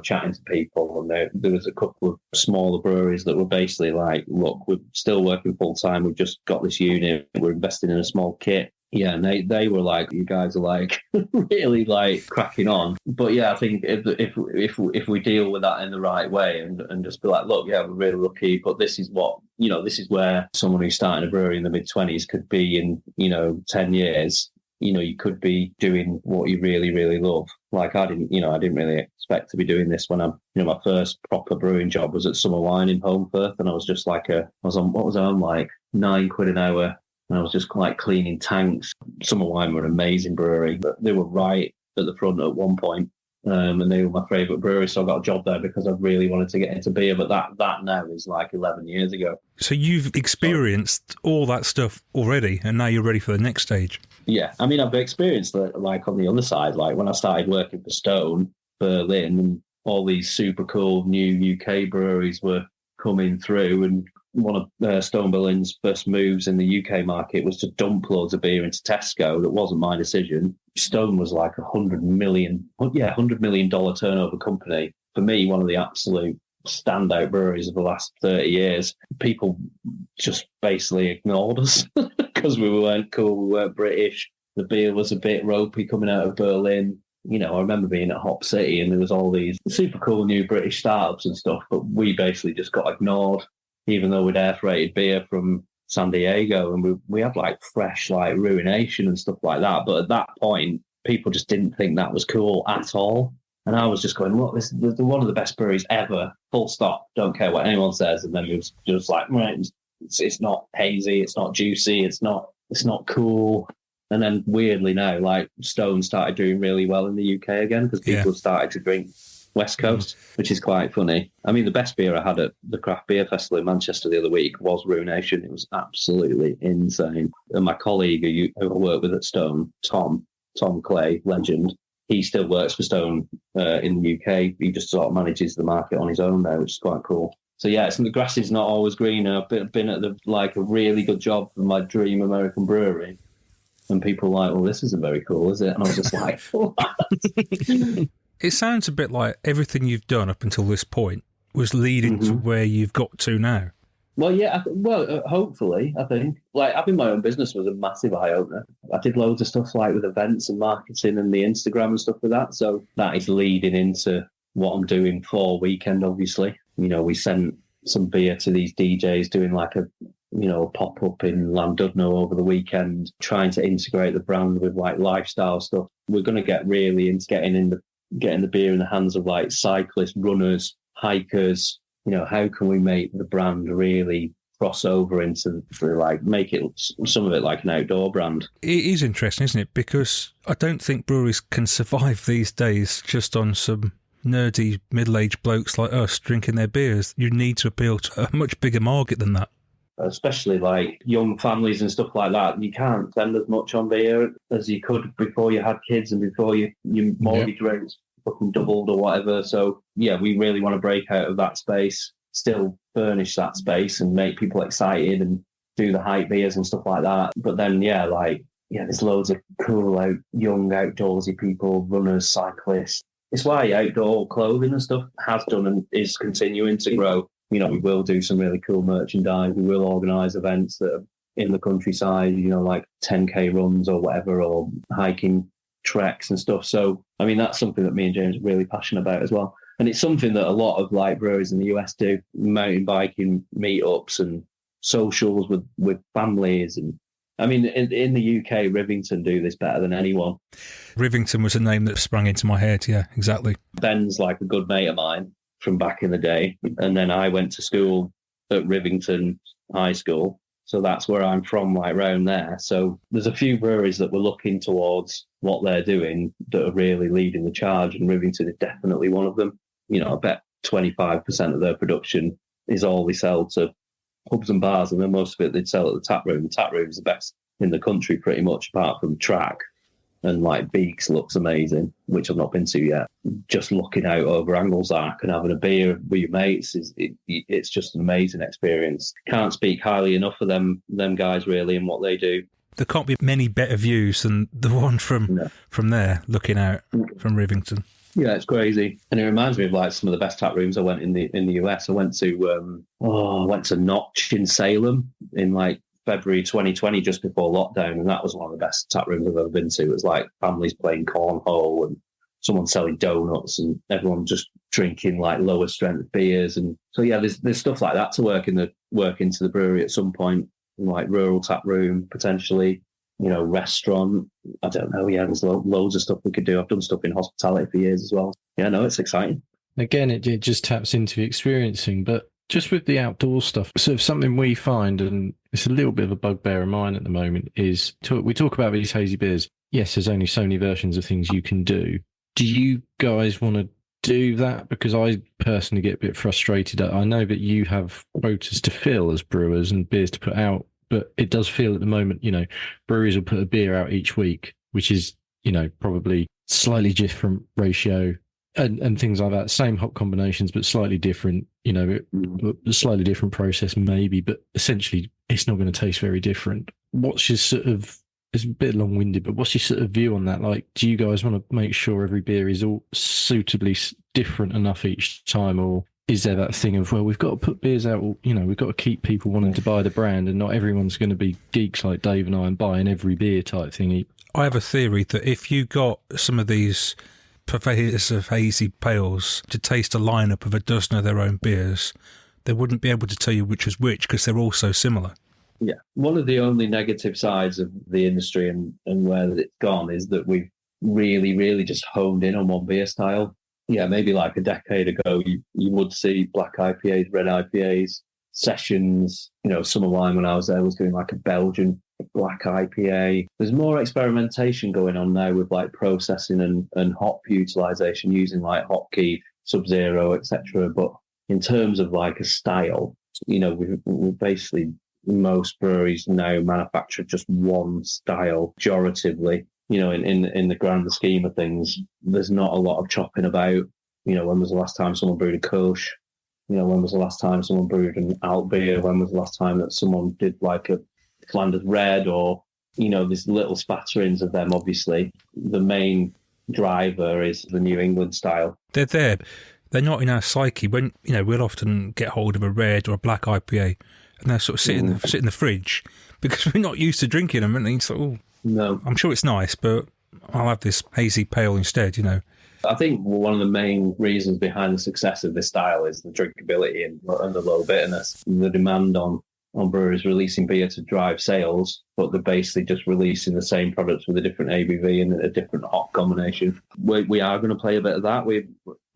chatting to people, and there was a couple of smaller breweries that were basically like, look, we're still working full time, we've just got this unit, we're investing in a small kit. Yeah, and they were like, you guys are like really like cracking on. But yeah, I think if we deal with that in the right way and just be like, look, yeah, we're really lucky, but this is what this is where someone who's starting a brewery in the mid-20s could be in 10 years. You could be doing what you really, really love. Like I didn't really expect to be doing this when my first proper brewing job was at Summer Wine in Holmfirth, and I was just like I was on like £9 an hour. And I was just like cleaning tanks. Summer Wine were an amazing brewery, but they were right at the front at one point. And they were my favourite brewery, so I got a job there because I really wanted to get into beer. But that now is like 11 years ago. So you've experienced all that stuff already, and now you're ready for the next stage. Yeah, I mean, I've experienced like on the other side, like when I started working for Stone, Berlin, and all these super cool new UK breweries were coming through, and one of Stone Berlin's first moves in the UK market was to dump loads of beer into Tesco. That wasn't my decision. Stone was like $100 million turnover company. For me, one of the absolute standout breweries of the last 30 years. People just basically ignored us because we weren't cool, we weren't British. The beer was a bit ropey coming out of Berlin. I remember being at Hop City and there was all these super cool new British startups and stuff, but we basically just got ignored. Even though we'd air freighted beer from San Diego and we had like fresh like Ruination and stuff like that. But at that point, people just didn't think that was cool at all. And I was just going, look, this is one of the best breweries ever, full stop. Don't care what anyone says. And then it was just like, right, It's not hazy, it's not juicy, it's not cool. And then weirdly now, like Stone started doing really well in the UK again because people started to drink West Coast, which is quite funny. I mean, the best beer I had at the Craft Beer Festival in Manchester the other week was Ruination. It was absolutely insane. And my colleague who I work with at Stone, Tom Clay, legend, he still works for Stone in the UK. He just sort of manages the market on his own there, which is quite cool. So yeah, the grass is not always green. I've been at a really good job for my dream American brewery. And people are like, well, this isn't very cool, is it? And I was just like, what? It sounds a bit like everything you've done up until this point was leading to where you've got to now. Well, yeah, hopefully, I think. Like, having my own business was a massive eye-opener. I did loads of stuff, like, with events and marketing and the Instagram and stuff like that. So that is leading into what I'm doing for Weekend, obviously. You know, we sent some beer to these DJs doing, like, a pop-up in Llandudno over the weekend, trying to integrate the brand with, like, lifestyle stuff. We're going to get really into getting the beer in the hands of, like, cyclists, runners, hikers. You know, how can we make the brand really cross over into, like, make it, some of it like an outdoor brand? It is interesting, isn't it? Because I don't think breweries can survive these days just on some nerdy middle-aged blokes like us drinking their beers. You need to appeal to a much bigger market than that. Especially like young families and stuff like that. You can't spend as much on beer as you could before you had kids and before your mortgage rates fucking doubled or whatever. So yeah, we really want to break out of that space, still furnish that space and make people excited and do the hype beers and stuff like that. But then there's loads of cool young outdoorsy people, runners, cyclists. It's why outdoor clothing and stuff has done and is continuing to grow. You know, we will do some really cool merchandise. We will organise events that are in the countryside, you know, like 10K runs or whatever, or hiking treks and stuff. So, I mean, that's something that me and James are really passionate about as well. And it's something that a lot of like breweries in the US do, mountain biking meetups and socials with families. And I mean, in the UK, Rivington do this better than anyone. Rivington was a name that sprang into my head. Yeah, exactly. Ben's like a good mate of mine from back in the day. And then I went to school at Rivington High School. So that's where I'm from, like around there. So there's a few breweries that we're looking towards what they're doing that are really leading the charge. And Rivington is definitely one of them. You know, I bet 25% of their production is all they sell to pubs and bars. And then most of it they'd sell at the tap room. The tap room is the best in the country pretty much, apart from Track. And like Beaks looks amazing, which I've not been to yet. Just looking out over Anglesark and having a beer with your mates it's just an amazing experience. Can't speak highly enough of them guys really and what they do. There can't be many better views than the one from there, looking out from Rivington. Yeah, it's crazy, and it reminds me of like some of the best tap rooms I went in the US. I went to Notch in Salem in like February 2020, just before lockdown, and that was one of the best tap rooms I've ever been to. It was like families playing cornhole and someone selling donuts and everyone just drinking like lower strength beers. And so yeah, there's stuff like that to work into the brewery at some point, like rural tap room potentially, you know, restaurant. I don't know. Yeah, there's loads of stuff we could do. I've done stuff in hospitality for years as well. Yeah, no, it's exciting. Again, it just taps into experiencing, but just with the outdoor stuff, sort of something we find, and it's a little bit of a bugbear of mine at the moment, is we talk about these hazy beers. Yes, there's only so many versions of things you can do. Do you guys want to do that? Because I personally get a bit frustrated. I know that you have quotas to fill as brewers and beers to put out, but it does feel at the moment, you know, breweries will put a beer out each week, which is, you know, probably slightly different ratio and things like that. Same hop combinations, but slightly different, you know, a slightly different process maybe, but essentially it's not going to taste very different. What's your sort of, it's a bit long-winded, but what's your sort of view on that? Like, do you guys want to make sure every beer is all suitably different enough each time, or is there that thing of, well, we've got to put beers out, you know, we've got to keep people wanting to buy the brand, and not everyone's going to be geeks like Dave and I and buying every beer type thing? I have a theory that if you got some of these purveyors of hazy pales to taste a lineup of a dozen of their own beers, they wouldn't be able to tell you which was which because they're all so similar. Yeah. One of the only negative sides of the industry and where it's gone is that we've really, really just honed in on one beer style. Yeah, maybe like a decade ago, you would see black IPAs, red IPAs, sessions. Summer Wine when I was there was doing like a Belgian black IPA. There's more experimentation going on now with like processing and hop utilization using like hotkey, Sub-Zero, etc. But in terms of like a style, we basically, most breweries now manufacture just one style pejoratively. In the grand scheme of things, there's not a lot of chopping about. When was the last time someone brewed a Kolsch? When was the last time someone brewed an alt beer? When was the last time that someone did like a Flanders Red, or there's little spatterings of them. Obviously, the main driver is the New England style. They're there. They're not in our psyche. When we'll often get hold of a red or a black IPA, and they're sort of sit in the fridge because we're not used to drinking them. And it's like, oh, no, I'm sure it's nice, but I'll have this hazy pale instead. I think one of the main reasons behind the success of this style is the drinkability and the low bitterness. The demand on brewers releasing beer to drive sales, but they're basically just releasing the same products with a different ABV and a different hop combination. We are going to play a bit of that.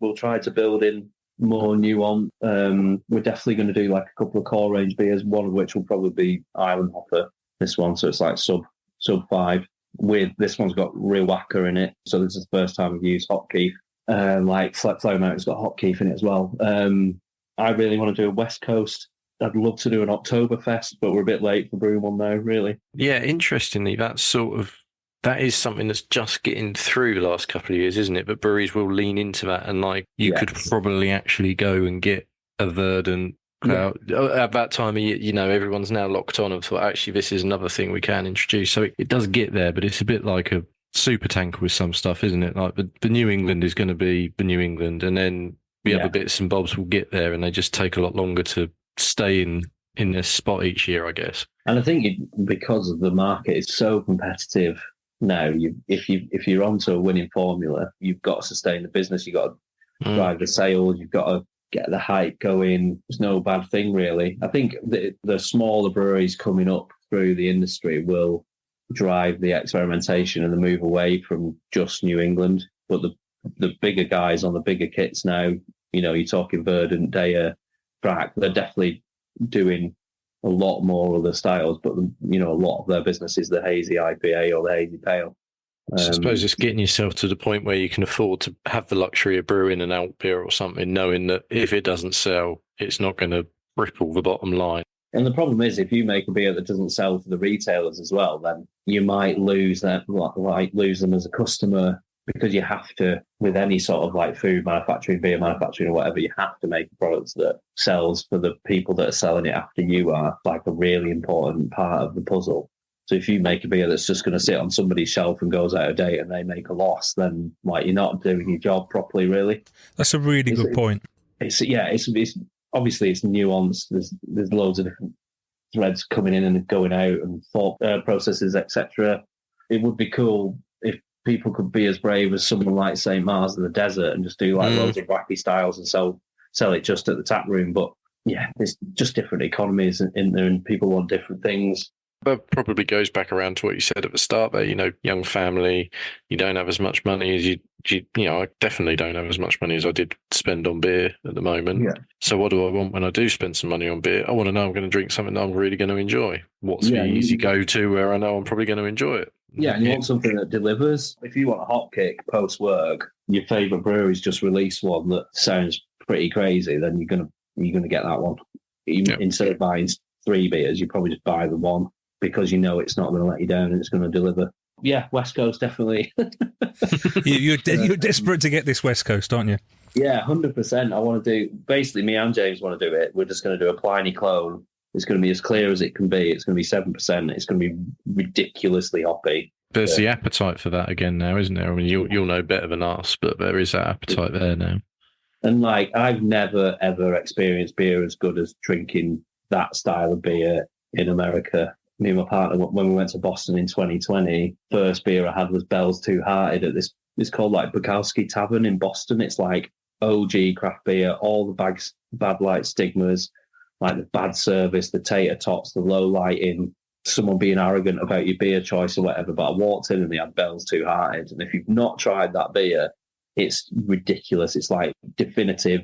We'll try to build in more nuance. We're definitely going to do like a couple of core range beers, one of which will probably be Island Hopper, this one. So it's like sub 5. With this one's got real whacker in it. So this is the first time we've used hop keef. Like Flow Mountain's got hop keef in it as well. I really want to do a West Coast. I'd love to do an Oktoberfest, but we're a bit late for brewing one now, really. Yeah, interestingly, that is something that's just getting through the last couple of years, isn't it? But breweries will lean into that, and like you could probably actually go and get a Verdant crowd. At that time of year, everyone's now locked on and thought, actually, this is another thing we can introduce. So it does get there, but it's a bit like a super tanker with some stuff, isn't it? Like the New England is going to be the New England, and then the other bits and bobs will get there, and they just take a lot longer to stay in this spot each year, I guess. And I think because of the market is so competitive now, if you're onto a winning formula, you've got to sustain the business, you've got to drive the sales, you've got to get the hype going. It's no bad thing, really. I think the smaller breweries coming up through the industry will drive the experimentation and the move away from just New England. But the bigger guys on the bigger kits now, you're talking Verdant, Daya, Brack, they're definitely doing a lot more of the styles, but a lot of their business is the hazy IPA or the hazy pale. I suppose it's getting yourself to the point where you can afford to have the luxury of brewing an alt beer or something, knowing that if it doesn't sell, it's not going to ripple the bottom line. And the problem is, if you make a beer that doesn't sell to the retailers as well, then you might lose them as a customer, because you have to, with any sort of like food manufacturing, beer manufacturing or whatever, you have to make a product that sells for the people that are selling it after you are, like a really important part of the puzzle. So if you make a beer that's just going to sit on somebody's shelf and goes out of date and they make a loss, then like you're not doing your job properly, really. That's a really good point. It's obviously it's nuanced. There's loads of different threads coming in and going out and thought processes, etc. It would be cool if people could be as brave as someone like St. Mars of the Desert and just do like loads of wacky styles and sell it just at the tap room. But yeah, there's just different economies in there, and people want different things. That probably goes back around to what you said at the start there, young family, you don't have as much money as I definitely don't have as much money as I did spend on beer at the moment. Yeah. So what do I want when I do spend some money on beer? I want to know I'm going to drink something that I'm really going to enjoy. What's the easy go-to where I know I'm probably going to enjoy it? Yeah, and you want something that delivers. If you want a hot kick post-work, your favourite brewery's just released one that sounds pretty crazy, then you're gonna get that one. Instead of buying 3 beers, you probably just buy the one, because it's not going to let you down and it's going to deliver. Yeah, West Coast, definitely. You're desperate to get this West Coast, aren't you? Yeah, 100%. I want to do, basically, me and James want to do it. We're just going to do a Pliny clone. It's going to be as clear as it can be. It's going to be 7%. It's going to be ridiculously hoppy. There's the appetite for that again now, isn't there? I mean, you'll know better than us, but there is that appetite there now. And I've never, ever experienced beer as good as drinking that style of beer in America. Me and my partner, when we went to Boston in 2020, first beer I had was Bell's Two Hearted at this. It's called like Bukowski Tavern in Boston. It's like OG craft beer, all the bad light stigmas, like the bad service, the tater tots, the low lighting, someone being arrogant about your beer choice or whatever. But I walked in and they had Bell's Two Hearted, and if you've not tried that beer, it's ridiculous. It's like definitive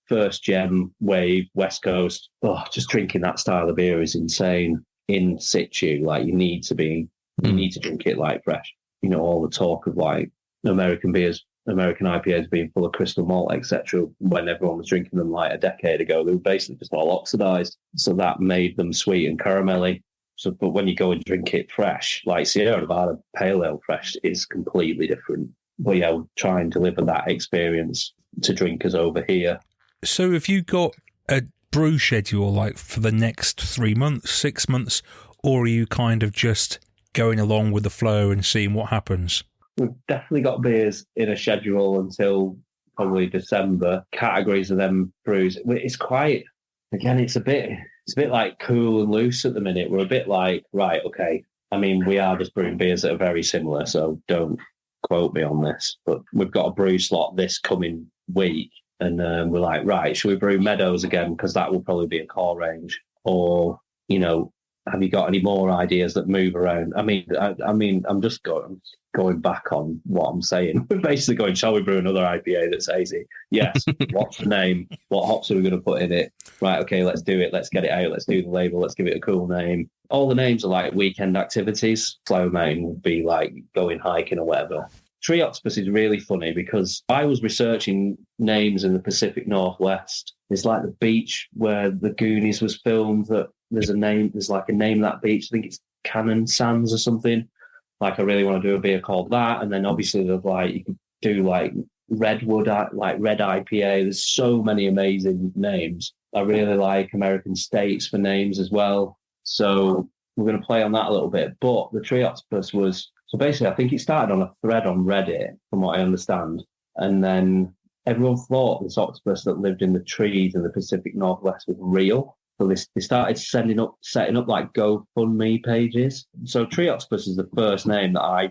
first gen wave, West Coast. Oh, just drinking that style of beer is insane in situ. Like you need to drink it like fresh. You know, all the talk of like American beers, American IPAs being full of crystal malt, etc. When everyone was drinking them like a decade ago, they were basically just all oxidized. So that made them sweet and caramelly. So, but when you go and drink it fresh, like Sierra Nevada Pale Ale fresh is completely different. But yeah, we'll try and deliver that experience to drinkers over here. So have you got a brew schedule like for the next 3 months, 6 months, or are you kind of just going along with the flow and seeing what happens? We've definitely got beers in a schedule until probably December. Categories of them brews. It's quite, again, it's a bit like cool and loose at the minute. We're a bit like, right, okay. I mean, we are just brewing beers that are very similar, so don't quote me on this. But we've got a brew slot this coming week, and we're like, right, should we brew Meadows again? Because that will probably be a core range. Or, you know, have you got any more ideas that move around? I mean, I'm just going back on what I'm saying. We're basically going, shall we brew another IPA that's hazy? Yes. What's the name? What hops are we going to put in it? Right, okay, let's do it. Let's get it out. Let's do the label. Let's give it a cool name. All the names are like weekend activities. Slow Mountain would be like going hiking or whatever. Tree Octopus is really funny because I was researching names in the Pacific Northwest. It's like the beach where the Goonies was filmed, that there's like a name of that beach. I think it's Cannon Sands or something. Like I really want to do a beer called that. And then obviously there's like, you can do like Redwood, like Red IPA. There's so many amazing names. I really like American States for names as well. So we're going to play on that a little bit. But the Tree Octopus was, so basically I think it started on a thread on Reddit, from what I understand. And then everyone thought this octopus that lived in the trees in the Pacific Northwest was real. So they started setting up like GoFundMe pages. So Tree Octopus is the first name that I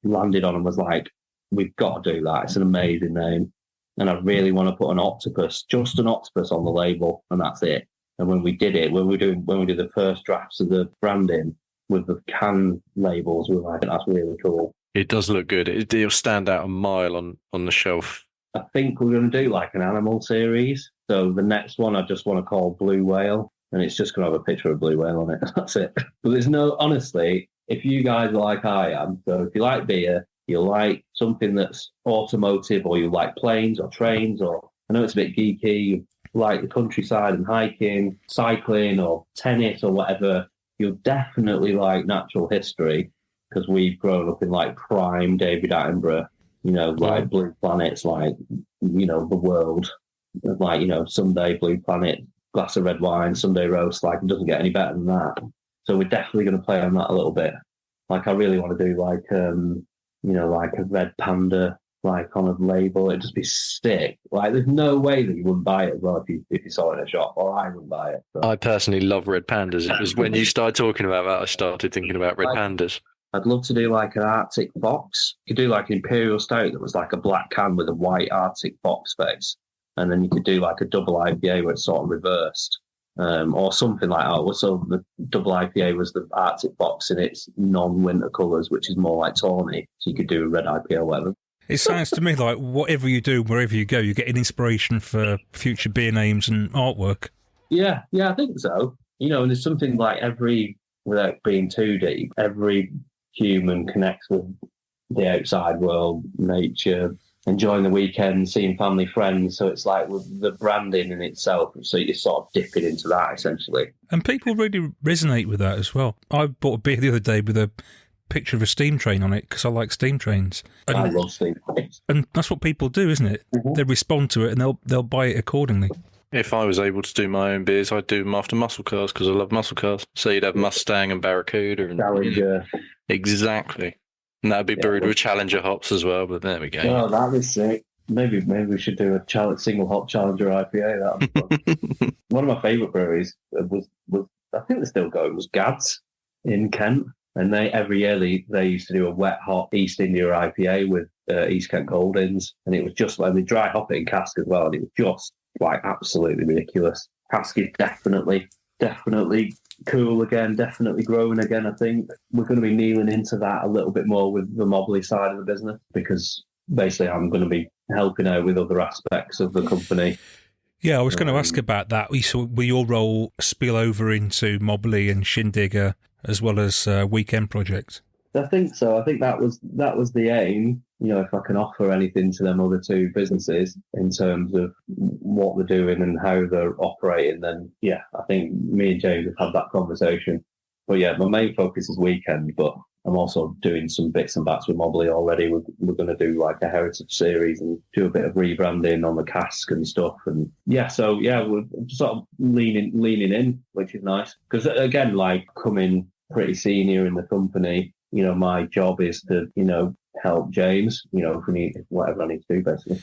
landed on and was like, we've got to do that. It's an amazing name. And I really want to put just an octopus on the label, and that's it. And when we did it, when we did the first drafts of the branding with the can labels, we were like, that's really cool. It does look good. It'll stand out a mile on the shelf. I think we're going to do like an animal series. So the next one I just want to call Blue Whale, and it's just going to have a picture of a blue whale on it. That's it. But there's honestly, if you guys are like I am, so if you like beer, you like something that's automotive, or you like planes or trains, or I know it's a bit geeky, you like the countryside and hiking, cycling or tennis or whatever, you'll definitely like natural history, because we've grown up in like prime David Attenborough, you know, like Blue Planet's like, you know, the world. Like, you know, someday Blue Planet, glass of red wine, Sunday roast, like it doesn't get any better than that. So we're definitely going to play on that a little bit. Like I really want to do like, you know, like a red panda, like on a label. It'd just be sick. Like there's no way that you wouldn't buy it as well if you saw it in a shop, or I wouldn't buy it. So. I personally love red pandas. It was when you started talking about that, I started thinking about red pandas. I'd love to do like an Arctic fox. You could do like an Imperial Stout that was like a black can with a white Arctic fox face. And then you could do like a double IPA where it's sort of reversed, or something like that. So the double IPA was the Arctic fox in its non-winter colours, which is more like tawny. So you could do a red IPA or whatever. It sounds to me like whatever you do, wherever you go, you get an inspiration for future beer names and artwork. Yeah, I think so. You know, and there's something like without being too deep, every human connects with the outside world, nature, enjoying the weekend, seeing family, friends. So it's like with the branding in itself. So you're sort of dipping into that, essentially. And people really resonate with that as well. I bought a beer the other day with a picture of a steam train on it because I like steam trains. And, I love steam trains. And that's what people do, isn't it? Mm-hmm. They respond to it and they'll buy it accordingly. If I was able to do my own beers, I'd do them after muscle cars because I love muscle cars. So you'd have Mustang and Barracuda. And, Challenger. Exactly. And that'd be brewed with Challenger hops as well, but there we go. Oh, that'd be sick. Maybe we should do a single hop Challenger IPA. That'd be fun. One of my favourite breweries was I think they're still going, was Gads in Kent. And every year they used to do a wet hop East India IPA with East Kent Goldings. And it was just like, they dry hop it in cask as well. And it was just like absolutely ridiculous. Cask is definitely cool again, definitely growing again. I think we're going to be kneeling into that a little bit more with the Mobley side of the business, because basically I'm going to be helping out with other aspects of the company. Yeah, I was going to ask about that. Will your role spill over into Mobley and Shindigger as well as weekend projects? I think so. I think that was the aim. If I can offer anything to them other two businesses in terms of what they're doing and how they're operating, then yeah, I think me and James have had that conversation. But yeah, my main focus is weekend, but I'm also doing some bits and bats with Mobley already. We're going to do like a heritage series and do a bit of rebranding on the cask and stuff. And yeah, so yeah, we're sort of leaning in, which is nice. Because again, like coming pretty senior in the company, my job is to, help James, if we need whatever I need to do basically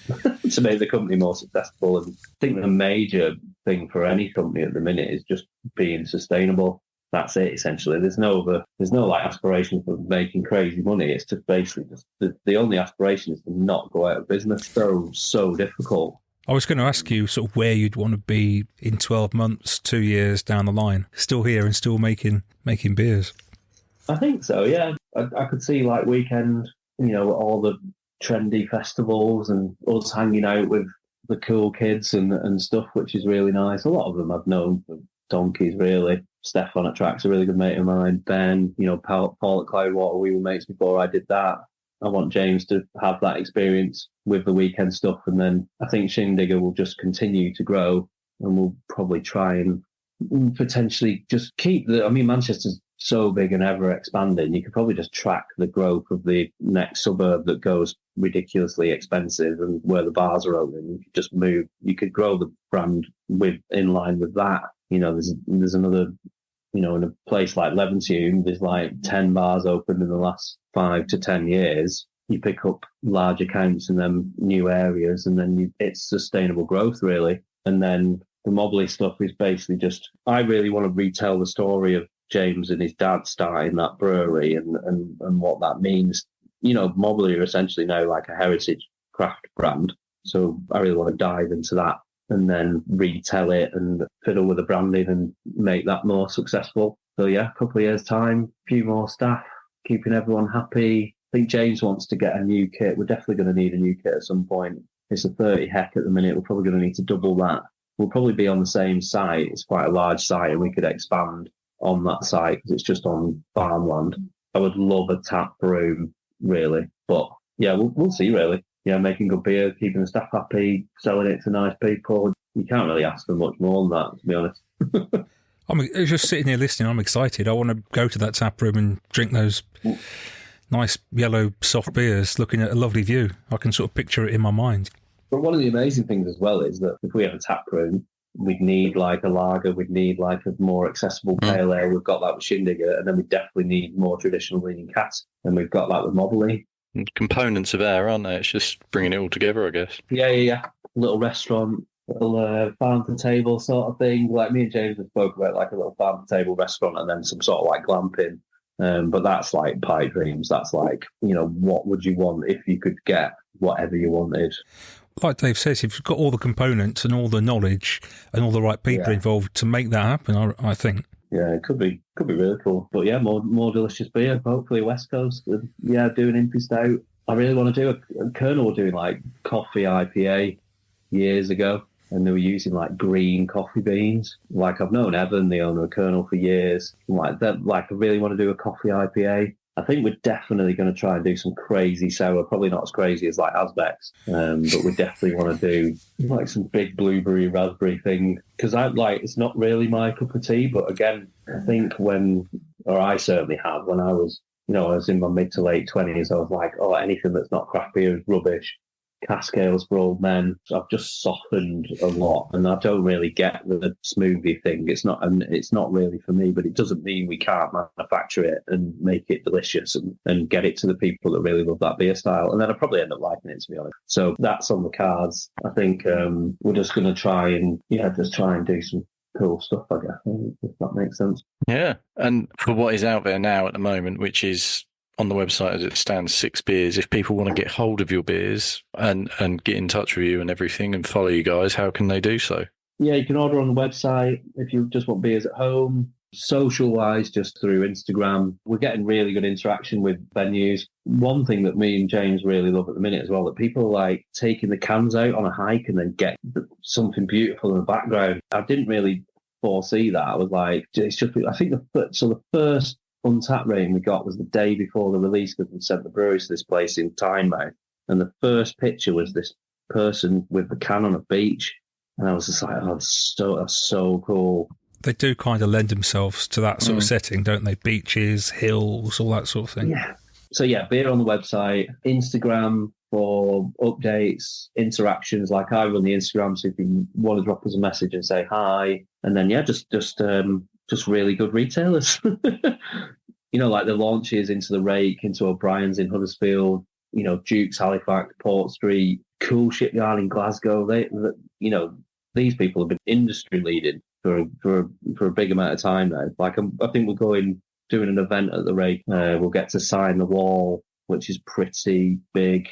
to make the company more successful. And I think the major thing for any company at the minute is just being sustainable. That's it, essentially. There's no like aspiration for making crazy money. It's just basically just the only aspiration is to not go out of business. So difficult. I was going to ask you sort of where you'd want to be in 12 months, 2 years down the line, still here and still making beers. I think so, yeah. I could see like weekend, all the trendy festivals and us hanging out with the cool kids and stuff, which is really nice. A lot of them I've known for donkeys, really. Stefan at Track's a really good mate of mine. Ben, Paul at Cloudwater, we were mates before I did that. I want James to have that experience with the weekend stuff. And then I think Shindigger will just continue to grow, and we'll probably try and potentially just keep Manchester's so big and ever expanding. You could probably just track the growth of the next suburb that goes ridiculously expensive and where the bars are opening. You could just move. You could grow the brand in line with that. There's another, in a place like Levenshulme, there's like 10 bars opened in the last 5 to 10 years. You pick up large accounts in them new areas, and then it's sustainable growth, really. And then the Mobley stuff is basically just, I really want to retell the story of James and his dad starting that brewery and what that means. Mobley are essentially now like a heritage craft brand. So I really want to dive into that and then retell it and fiddle with the branding and make that more successful. So yeah, a couple of years' time, a few more staff, keeping everyone happy. I think James wants to get a new kit. We're definitely going to need a new kit at some point. It's a 30 hec at the minute. We're probably going to need to double that. We'll probably be on the same site. It's quite a large site, and we could expand on that site because it's just on farmland. I would love a tap room, really. But yeah, we'll see, really. Yeah, making good beer, keeping the staff happy, selling it to nice people. You can't really ask for much more than that, to be honest. I'm just sitting here listening. I'm excited. I want to go to that tap room and drink those nice yellow soft beers, looking at a lovely view. I can sort of picture it in my mind. But one of the amazing things as well is that if we have a tap room, we'd need like a lager, we'd need like a more accessible pale ale. We've got that with Shindigger, and then we definitely need more traditional leaning cask, and we've got that with Mobley. Components of air, aren't they? It's just bringing it all together, I guess. Yeah. Little restaurant, little farm to table sort of thing. Like me and James have spoke about like a little farm to table restaurant, and then some sort of like glamping. But that's like pipe dreams. That's like, what would you want if you could get whatever you wanted? Like Dave says, if you've got all the components and all the knowledge and all the right people involved to make that happen, I think. Yeah, it could be really cool. But yeah, more delicious beer. Hopefully West Coast. And yeah, doing Impy Stout. I really want to do a Colonel were doing like coffee IPA years ago, and they were using like green coffee beans. Like I've known Evan, the owner of Colonel, for years. Like that, like I really want to do a coffee IPA. I think we're definitely going to try and do some crazy sour, probably not as crazy as like Azbeck's, but we definitely want to do like some big blueberry, raspberry thing. Because it's not really my cup of tea, but again, I think I certainly have, when I was, I was in my mid to late 20s, I was like, oh, anything that's not craft beer is rubbish. Cask ales for old men. I've just softened a lot, and I don't really get the smoothie thing. It's not really for me, but it doesn't mean we can't manufacture it and make it delicious and get it to the people that really love that beer style. And then I probably end up liking it, to be honest. So that's on the cards. I think we're just going to try and do some cool stuff, I guess, if that makes sense. Yeah, and for what is out there now at the moment, which is on the website as it stands, 6 beers. If people want to get hold of your beers and get in touch with you and everything and follow you guys, how can they do so? Yeah, you can order on the website if you just want beers at home. Social-wise, just through Instagram, we're getting really good interaction with venues. One thing that me and James really love at the minute as well, that people like taking the cans out on a hike and then get something beautiful in the background. I didn't really foresee that. I was like, it's just, I think the first Untapped rating we got was the day before the release, because we sent the breweries to this place in Tynemouth, and the first picture was this person with the can on a beach, and I was just like, oh, that's so cool. They do kind of lend themselves to that sort of setting, don't they? Beaches, hills, all that sort of thing. Yeah. So yeah, beer on the website, Instagram for updates, interactions. Like I run the Instagram, so if you want to drop us a message and say hi, and then just really good retailers. Like the launches into the Rake, into O'Brien's in Huddersfield, Duke's, Halifax, Port Street, Cool Shipyard in Glasgow. These people have been industry leading for a big amount of time now. Like I think we're doing an event at the Rake. We'll get to sign the wall, which is pretty big.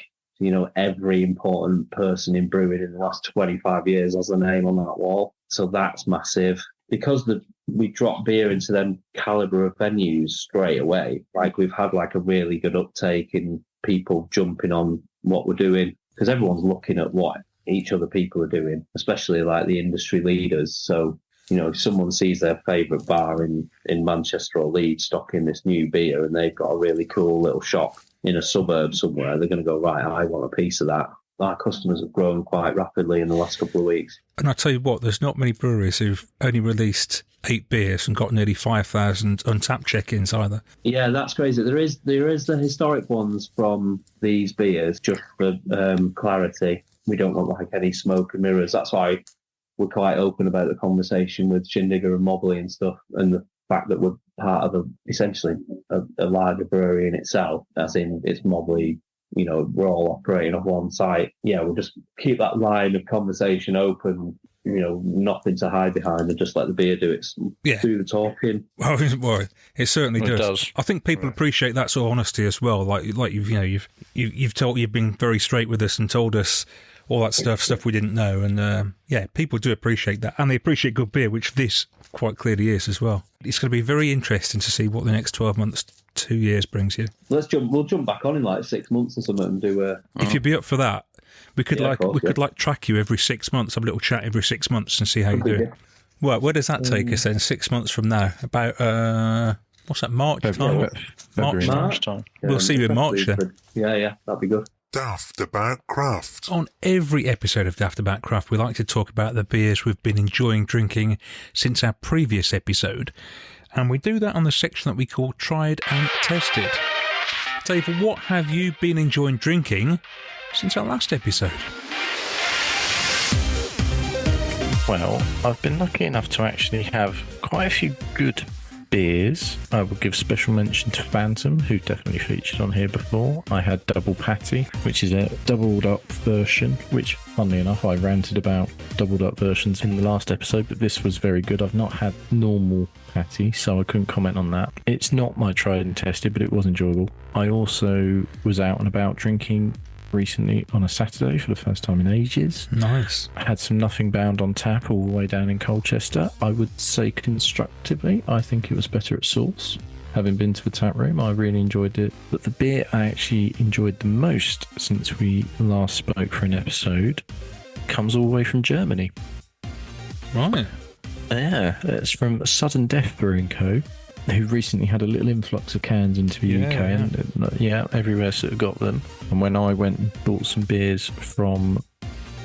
Every important person in brewing in the last 25 years has a name on that wall. So that's massive. Because we drop beer into them caliber of venues straight away. Like we've had like a really good uptake in people jumping on what we're doing, because everyone's looking at what each other people are doing, especially like the industry leaders. So, if someone sees their favourite bar in Manchester or Leeds stocking this new beer and they've got a really cool little shop in a suburb somewhere, they're going to go, right, I want a piece of that. Our customers have grown quite rapidly in the last couple of weeks. And I tell you what, there's not many breweries who've only released 8 beers and got nearly 5,000 Untapped check-ins either. Yeah, that's crazy. There is the historic ones from these beers, just for clarity. We don't want like any smoke and mirrors. That's why we're quite open about the conversation with Shindigger and Mobley and stuff, and the fact that we're part of essentially a larger brewery in itself, as in it's Mobley. We're all operating on one site. Yeah, we'll just keep that line of conversation open, nothing to hide behind, and just let the beer do do the talking. Well, it certainly does. I think people appreciate that sort of honesty as well. Like you've been very straight with us and told us all that stuff we didn't know, and people do appreciate that, and they appreciate good beer, which this quite clearly is as well. It's going to be very interesting to see what the next 12 months, 2 years brings you. We'll jump back on in like 6 months or something and do a... If you'd be up for that, we could track you every 6 months, have a little chat every 6 months and see how you're doing. Well, where does that take us then? 6 months from now? About, what's that, March time? March time. We'll see you in March then. Yeah, that'd be good. Daftaboutcraft. On every episode of Daftaboutcraft, we like to talk about the beers we've been enjoying drinking since our previous episode. And we do that on the section that we call Tried and Tested. Dave, what have you been enjoying drinking since our last episode? Well, I've been lucky enough to actually have quite a few good beers. I will give special mention to Phantom, who definitely featured on here before. I had Double Patty, which is a doubled up version, which, funnily enough, I ranted about doubled up versions in the last episode, but this was very good. I've not had normal patty, so I couldn't comment on that. It's not my tried and tested, but it was enjoyable. I also was out and about drinking recently on a Saturday for the first time in ages. Nice. I had some Nothing Bound on tap all the way down in Colchester. I would say constructively, I think it was better at source. Having been to the tap room, I really enjoyed it. But the beer I actually enjoyed the most since we last spoke for an episode comes all the way from Germany. Right. Yeah, it's from Sudden Death Brewing Co., who recently had a little influx of cans into the UK, and everywhere sort of got them. And when I went and bought some beers from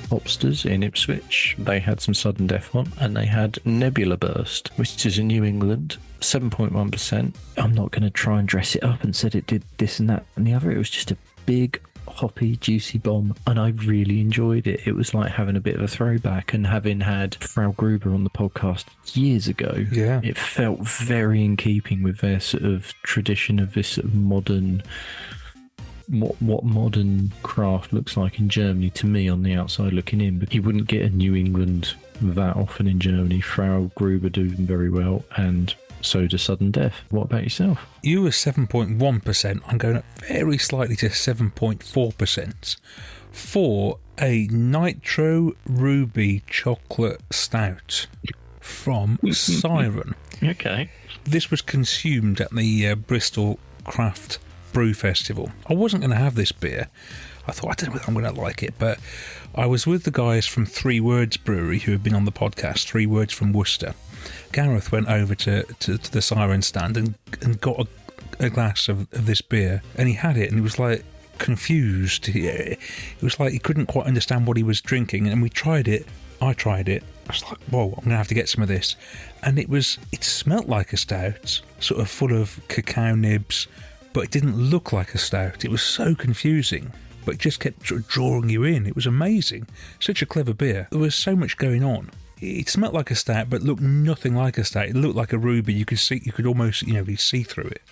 Hopsters in Ipswich, they had some Sudden Death on, and they had Nebula Burst, which is in New England, 7.1%. I'm not going to try and dress it up and said it did this and that and the other. It was just a big, hoppy, juicy bomb, and I really enjoyed it. It was like having a bit of a throwback, and having had Frau Gruber on the podcast years ago, it felt very in keeping with their sort of tradition of this sort of modern, what modern craft looks like in Germany to me on the outside looking in. But you wouldn't get a New England that often in Germany. Frau Gruber do them very well, and so does Sudden Death. What about yourself? You were 7.1%. I'm going up very slightly to 7.4% for a Nitro Ruby Chocolate Stout from Siren. Okay. This was consumed at the Bristol Craft Brew Festival. I wasn't going to have this beer. I thought, I don't know whether I'm going to like it, but I was with the guys from 3 Words Brewery who have been on the podcast, 3 Words from Worcester. Gareth went over to the Siren stand and got a glass of this beer, and he had it, and he was like confused. It was like he couldn't quite understand what he was drinking, and we tried it. I tried it. I was like, whoa, I'm going to have to get some of this. And it smelt like a stout, sort of full of cacao nibs, but it didn't look like a stout. It was so confusing, but it just kept sort of drawing you in. It was amazing. Such a clever beer. There was so much going on. It smelt like a stout, but looked nothing like a stout. It looked like a ruby. You could almost, see through it.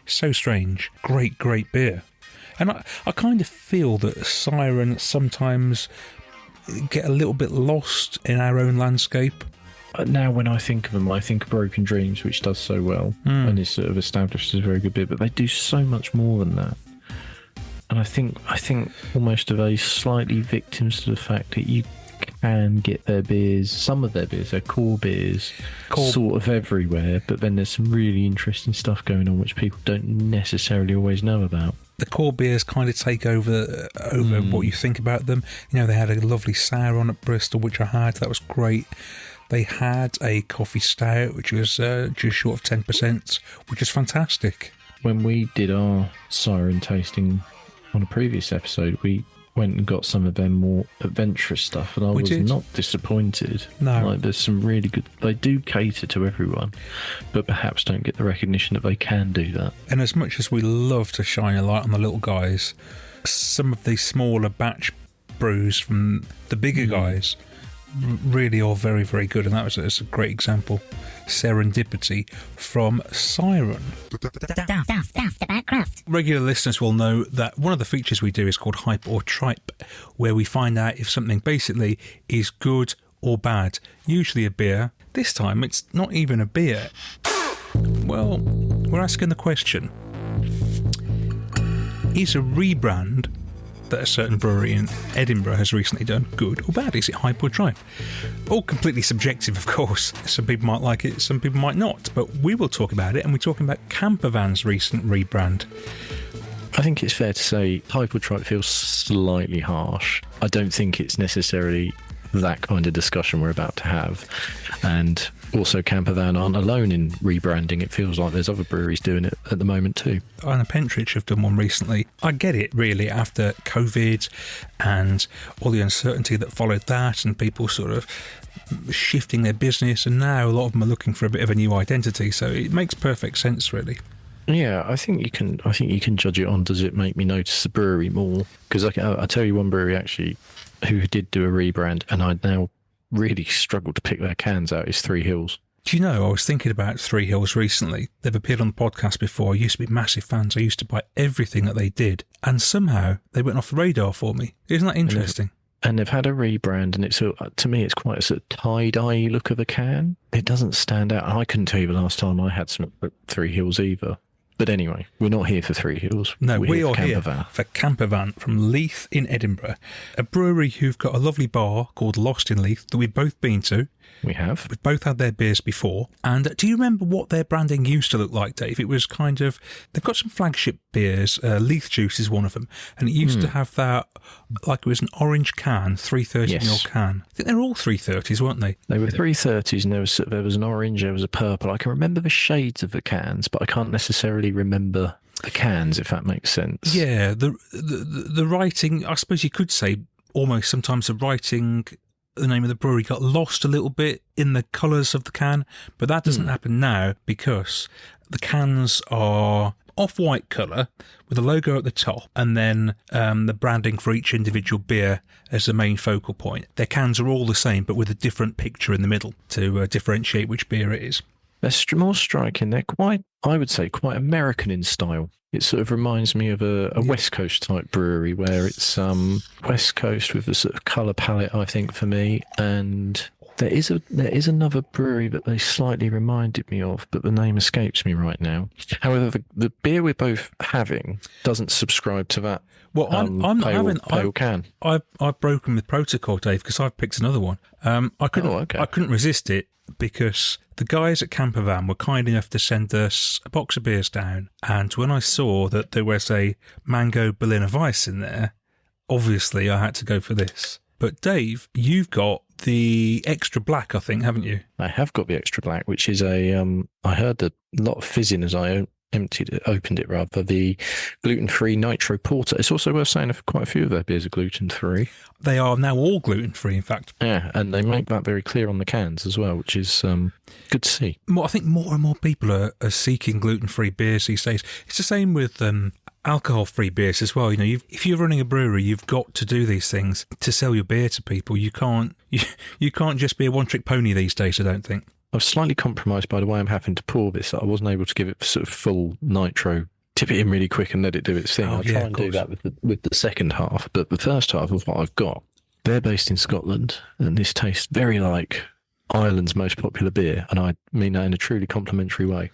So strange. Great beer. And I kind of feel that Siren sometimes get a little bit lost in our own landscape. Now when I think of them, I think of Broken Dreams, which does so well and is sort of established as a very good beer, but they do so much more than that. And I think almost of a slightly victims to the fact that you can get their beers, some of their beers, their core beers, sort of everywhere, but then there's some really interesting stuff going on which people don't necessarily always know about. The core beers kind of take over what you think about them. They had a lovely sour on at Bristol, which I had. That was great. They had a coffee stout, which was just short of 10%, which was fantastic. When we did our Siren tasting on a previous episode, we went and got some of their more adventurous stuff, and I was not disappointed. No. Like, there's some really good... They do cater to everyone, but perhaps don't get the recognition that they can do that. And as much as we love to shine a light on the little guys, some of the smaller batch brews from the bigger guys really are very, very good, and that's a great example. Serendipity from Siren. Daftaboutcraft. Regular listeners will know that one of the features we do is called Hype or Tripe, where we find out if something basically is good or bad. Usually a beer. This time it's not even a beer. Well, we're asking the question: is a rebrand that a certain brewery in Edinburgh has recently done good or bad? Is it hype or tripe? All completely subjective, of course. Some people might like it, some people might not, but we will talk about it, and we're talking about Campervan's recent rebrand. I think it's fair to say hype or tripe feels slightly harsh. I don't think it's necessarily that kind of discussion we're about to have. And also Campervan aren't alone in rebranding. It feels like there's other breweries doing it at the moment too. Anna Pentridge have done one recently. I get it, really, after COVID and all the uncertainty that followed that, and people sort of shifting their business, and now a lot of them are looking for a bit of a new identity, so it makes perfect sense, really. Yeah, I think you can judge it on, does it make me notice the brewery more? Because I tell you one brewery actually who did do a rebrand, and I now really struggle to pick their cans out, is Three Hills. Do you know, I was thinking about Three Hills recently. They've appeared on the podcast before. I used to be massive fans. I used to buy everything that they did, and somehow they went off the radar for me. Isn't that interesting? And they've had a rebrand, and it's to me, it's quite a sort of tie-dye look of a can. It doesn't stand out. I couldn't tell you the last time I had some at Three Hills either. But anyway, we're not here for Three Hills. No, we are here Campervan. for Campervan from Leith in Edinburgh, a brewery who've got a lovely bar called Lost in Leith that we've both been to. We have. We've both had their beers before. And do you remember what their branding used to look like, Dave? It was kind of... They've got some flagship beers. Leith Juice is one of them. And it used to have that, like it was an orange can, 330ml can. I think they were all 330s, weren't they? They were 330s, and there was an orange, there was a purple. I can remember the shades of the cans, but I can't necessarily remember the cans, if that makes sense. Yeah, the writing, I suppose you could say almost sometimes the writing... The name of the brewery got lost a little bit in the colours of the can, but that doesn't happen now because the cans are off-white colour with a logo at the top, and then the branding for each individual beer as the main focal point. Their cans are all the same, but with a different picture in the middle to differentiate which beer it is. They're more striking. They're quite, I would say, quite American in style. It sort of reminds me of a West Coast type brewery, where it's West Coast with a sort of colour palette, I think, for me, and There is another brewery that they slightly reminded me of, but the name escapes me right now. However, the beer we're both having doesn't subscribe to that. Well, I'm not having pale can. I've broken with protocol, Dave, because I've picked another one. I couldn't resist it because the guys at Campervan were kind enough to send us a box of beers down, and when I saw that there was a mango Berliner Weiss in there, obviously I had to go for this. But Dave, you've got the extra black, I think, haven't you? I have got the extra black, which is I heard a lot of fizzing as I opened it, the gluten-free nitro porter. It's also worth saying quite a few of their beers are gluten-free. They are now all gluten-free, in fact. Yeah, and they make that very clear on the cans as well, which is good to see. I think more and more people are seeking gluten-free beers these days. It's the same with alcohol-free beers as well. If you're running a brewery, you've got to do these things to sell your beer to people. You can't just be a one-trick pony these days, I don't think. I was slightly compromised by the way I'm having to pour this. I wasn't able to give it sort of full nitro, tip it in really quick and let it do its thing. I'll try and do that with the second half. But the first half of what I've got, they're based in Scotland, and this tastes very like Ireland's most popular beer, and I mean that in a truly complimentary way.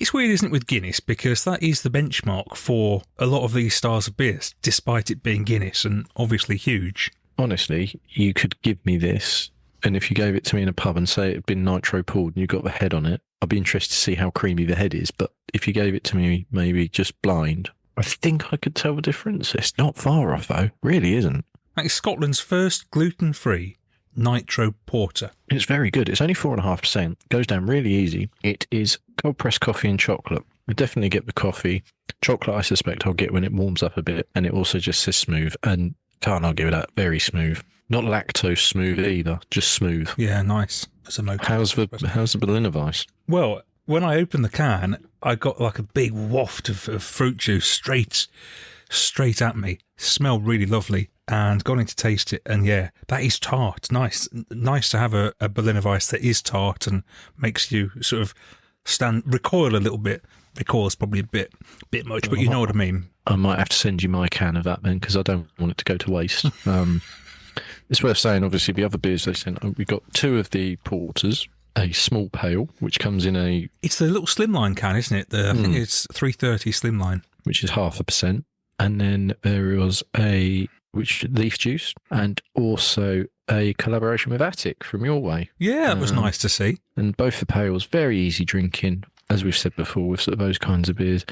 It's weird, isn't it, with Guinness, because that is the benchmark for a lot of these styles of beers, despite it being Guinness and obviously huge. Honestly, you could give me this, and if you gave it to me in a pub and say it had been nitro poured and you got the head on it, I'd be interested to see how creamy the head is. But if you gave it to me maybe just blind, I think I could tell the difference. It's not far off, though. Really isn't. That is Scotland's first gluten-free nitro porter. It's very good. It's only 4.5%. Goes down really easy. It is cold pressed coffee and chocolate. I definitely get the coffee. Chocolate, I suspect I'll get when it warms up a bit. And it also just says smooth. And can't argue with that. Very smooth. Not lactose smooth either. Just smooth. Yeah, nice. That's a how's the Berliner Weiss? Well, when I opened the can, I got like a big waft of fruit juice straight at me. Smelled really lovely. And got in to taste it, and yeah, that is tart. Nice to have a Berliner Weiss that is tart and makes you sort of recoil a little bit. Recoil is probably a bit much, but you know what I mean. I might have to send you my can of that then, because I don't want it to go to waste. It's worth saying, obviously, the other beers they sent, we got 2 of the porters, a small pale, which comes in a... It's the little slimline can, isn't it? I think it's 330 slimline. Which is 0.5%. And then there was a... leaf juice, and also a collaboration with Attic from your way. Yeah, that was nice to see. And both the pales, very easy drinking, as we've said before, with sort of those kinds of beers.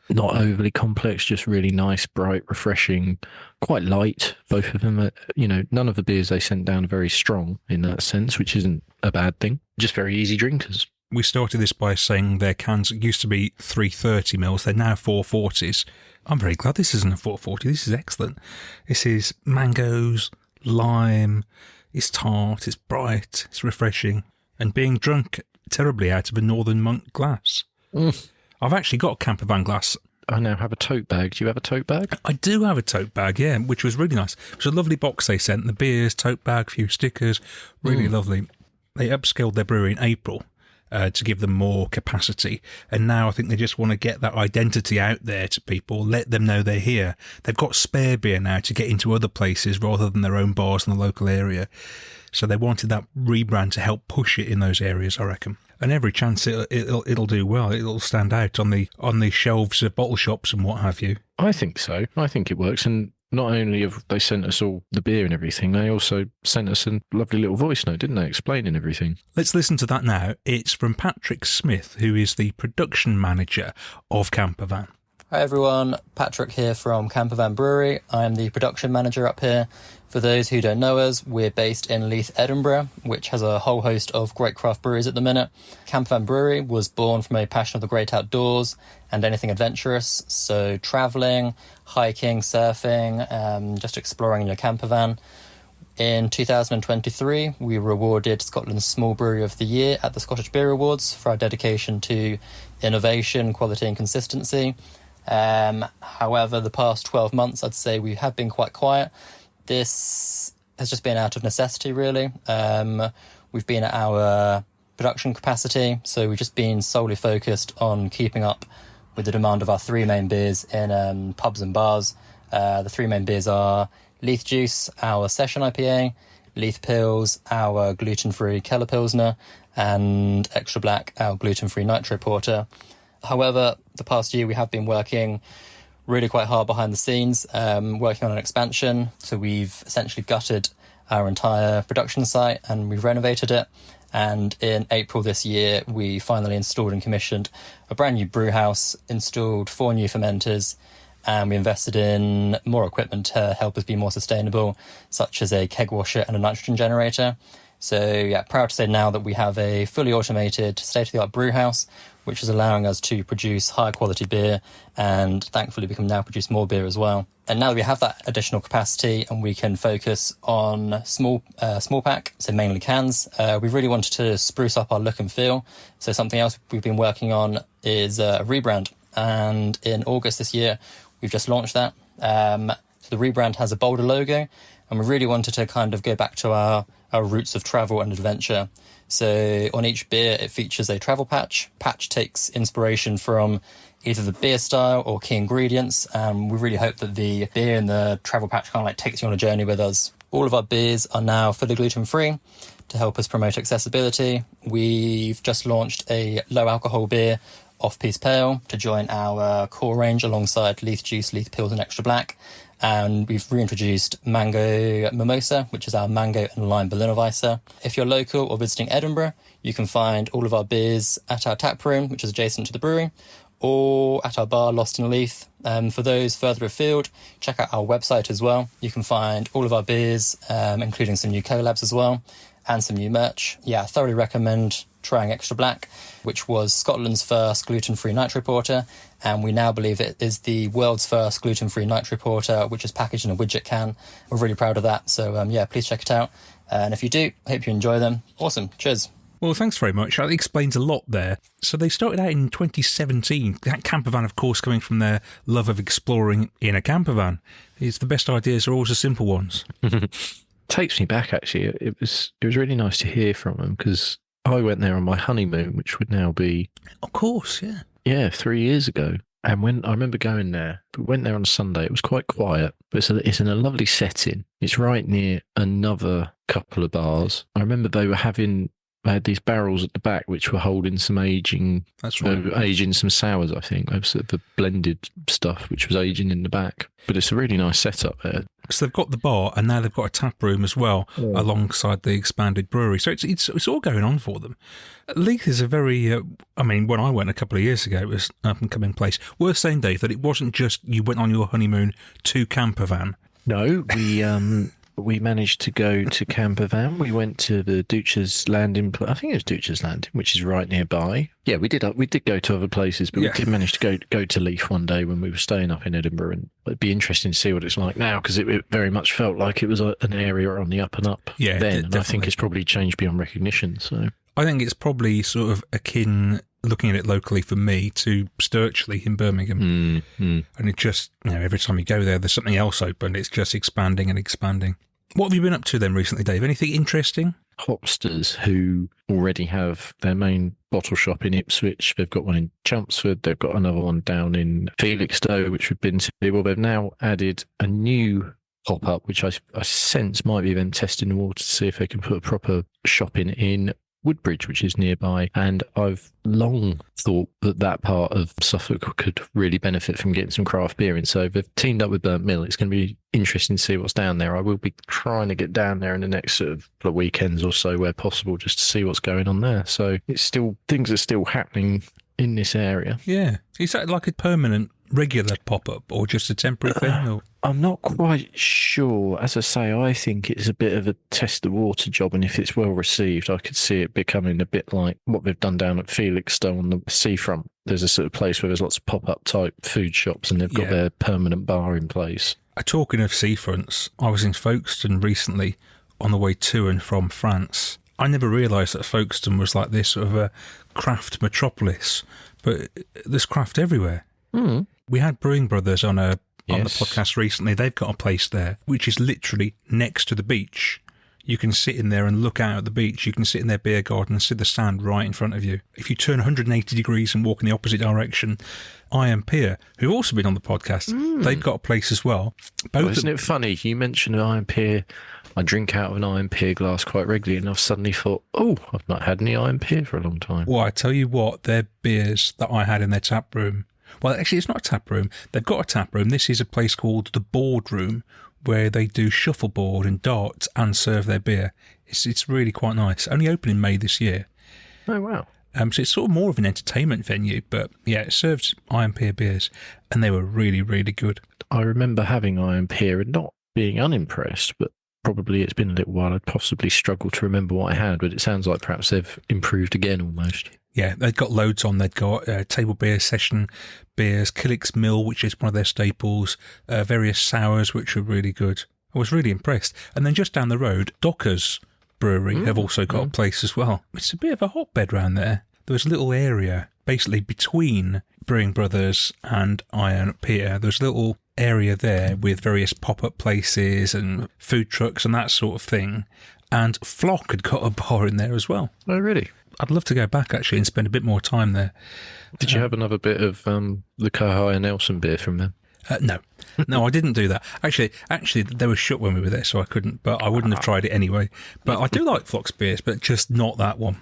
Not overly complex, just really nice, bright, refreshing, quite light. Both of them are, none of the beers they sent down are very strong in that sense, which isn't a bad thing. Just very easy drinkers. We started this by saying their cans used to be 330 mils. They're now 440s. I'm very glad this isn't a 440. This is excellent. This is mangoes, lime. It's tart. It's bright. It's refreshing. And being drunk terribly out of a Northern Monk glass. I've actually got a Campervan glass. I now have a tote bag. Do you have a tote bag? I do have a tote bag, yeah, which was really nice. It was a lovely box they sent. The beers, tote bag, a few stickers. Really lovely. They upscaled their brewery in April. To give them more capacity. And now I think they just want to get that identity out there to people, let them know they're here. They've got spare beer now to get into other places rather than their own bars in the local area. So they wanted that rebrand to help push it in those areas, I reckon. And every chance it'll do well. It'll stand out on the shelves of bottle shops and what have you. I think so. I think it works. And not only have they sent us all the beer and everything, they also sent us a lovely little voice note, didn't they, explaining everything? Let's listen to that now. It's from Patrick Smith, who is the production manager of Campervan. Hi everyone, Patrick here from Campervan Brewery. I'm the production manager up here. For those who don't know us, we're based in Leith, Edinburgh, which has a whole host of great craft breweries at the minute. Campervan Brewery was born from a passion of the great outdoors and anything adventurous, so travelling, hiking, surfing, just exploring in your campervan. In 2023, we were awarded Scotland's Small Brewery of the Year at the Scottish Beer Awards for our dedication to innovation, quality and consistency. However, the past 12 months, I'd say we have been quite quiet. This has just been out of necessity, really. We've been at our production capacity, so we've just been solely focused on keeping up with the demand of our 3 main beers in pubs and bars. The 3 main beers are Leith Juice, our session IPA, Leith Pils, our gluten-free Keller Pilsner, and Extra Black, our gluten-free Nitro Porter. However, the past year we have been working really quite hard behind the scenes, working on an expansion. So we've essentially gutted our entire production site and we've renovated it. And in April this year, we finally installed and commissioned a brand new brew house, installed 4 new fermenters, and we invested in more equipment to help us be more sustainable, such as a keg washer and a nitrogen generator. So yeah, proud to say now that we have a fully automated state-of-the-art brew house, which is allowing us to produce higher quality beer, and thankfully we can now produce more beer as well. And now that we have that additional capacity and we can focus on small pack, so mainly cans, we really wanted to spruce up our look and feel. So something else we've been working on is a rebrand. And in August this year, we've just launched that. So the rebrand has a bolder logo, and we really wanted to kind of go back to our roots of travel and adventure. So on each beer, it features a travel patch. Patch takes inspiration from either the beer style or key ingredients. And we really hope that the beer and the travel patch kind of like takes you on a journey with us. All of our beers are now fully gluten-free to help us promote accessibility. We've just launched a low alcohol beer, Off-Piste Pale, to join our core range alongside Leith Juice, Leith Pils and Extra Black. And we've reintroduced Mango Mimosa, which is our mango and lime Berliner Weisse. If you're local or visiting Edinburgh, you can find all of our beers at our tap room, which is adjacent to the brewery, or at our bar, Lost in Leith. For those further afield, check out our website as well. You can find all of our beers, including some new collabs as well, and some new merch. Yeah, I thoroughly recommend trying Extra Black, which was Scotland's first gluten-free nitro porter, and we now believe it is the world's first gluten-free nitro porter, which is packaged in a widget can. We're really proud of that, so yeah, please check it out. And if you do, I hope you enjoy them. Awesome, cheers. Well, thanks very much. That explains a lot there. So they started out in 2017. That camper van, of course, coming from their love of exploring in a camper van. It's the best ideas are always the simple ones. Takes me back, actually. It was really nice to hear from them, because I went there on my honeymoon, which would now be... Of course, yeah. Yeah, 3 years ago. And when I remember going there, we went there on a Sunday. It was quite quiet, but it's in a lovely setting. It's right near another couple of bars. I remember they had these barrels at the back which were holding some aging. That's right. Aging some sours, I think. They were sort of the blended stuff which was aging in the back. But it's a really nice setup there. So they've got the bar, and now they've got a tap room as well, alongside the expanded brewery. So it's all going on for them. Leith is a very, when I went a couple of years ago, it was an up-and-coming place. Worth saying, Dave, that it wasn't just you went on your honeymoon to camper van. No, we managed to go to camper van. We went to the Duchess Landing. I think it was Duchess Landing, which is right nearby. Yeah, we did go to other places, but we did manage to go to Leith one day when we were staying up in Edinburgh, and it'd be interesting to see what it's like now, because it very much felt like it was an area on the up and up then, and I think it's probably changed beyond recognition. So I think it's probably sort of akin, looking at it locally for me, to Sturchley in Birmingham. And it just, every time you go there, there's something else open. It's just expanding and expanding. What have you been up to then recently, Dave? Anything interesting? Hopsters, who already have their main bottle shop in Ipswich. They've got one in Chelmsford. They've got another one down in Felixstowe, which we've been to. Well, they've now added a new pop-up, which I sense might be them testing the water to see if they can put a proper shop in Woodbridge, which is nearby, and I've long thought that part of Suffolk could really benefit from getting some craft beer in. So they've teamed up with Burnt Mill. It's going to be interesting to see what's down there. I will be trying to get down there in the next sort of weekends or so where possible, just to see what's going on there. So things are still happening in this area. Yeah. Is that like a permanent, regular pop-up, or just a temporary thing? Or? I'm not quite sure. As I say, I think it's a bit of a test the water job, and if it's well received, I could see it becoming a bit like what they've done down at Felixstowe on the seafront. There's a sort of place where there's lots of pop-up type food shops, and they've got their permanent bar in place. Talking of seafronts, I was in Folkestone recently on the way to and from France. I never realised that Folkestone was like this sort of a craft metropolis, but there's craft everywhere. We had Brewing Brothers on the podcast recently. They've got a place there which is literally next to the beach. You can sit in there and look out at the beach. You can sit in their beer garden and see the sand right in front of you. If you turn 180 degrees and walk in the opposite direction, I Am Pier, who've also been on the podcast, they've got a place as well. Isn't it funny? You mentioned I Am Pier I drink out of an iron peer glass quite regularly, and I've suddenly thought, oh, I've not had any iron peer for a long time. Well, I tell you what, their beers that I had in their tap room. Well, actually, it's not a tap room. They've got a tap room. This is a place called the Boardroom, where they do shuffleboard and darts and serve their beer. It's really quite nice. Only open in May this year. Oh, wow. So it's sort of more of an entertainment venue, but yeah, it serves iron peer beers, and they were really, really good. I remember having iron peer and not being unimpressed, but probably it's been a little while. I'd possibly struggle to remember what I had, but it sounds like perhaps they've improved again almost. Yeah, they've got loads on. They've got table beer, session beers, Killick's Mill, which is one of their staples, various sours, which are really good. I was really impressed. And then just down the road, Docker's Brewery have also got a place as well. It's a bit of a hotbed round there. There's a little area basically between Brewing Brothers and Iron Peer. There's a little area there with various pop-up places and food trucks and that sort of thing. And Flock had got a bar in there as well. Oh, really? I'd love to go back, actually, and spend a bit more time there. Did you have another bit of the Kahia Nelson beer from them? No, I didn't do that. Actually, they were shut when we were there, so I couldn't, but I wouldn't have tried it anyway. But I do like Flock's beers, but just not that one.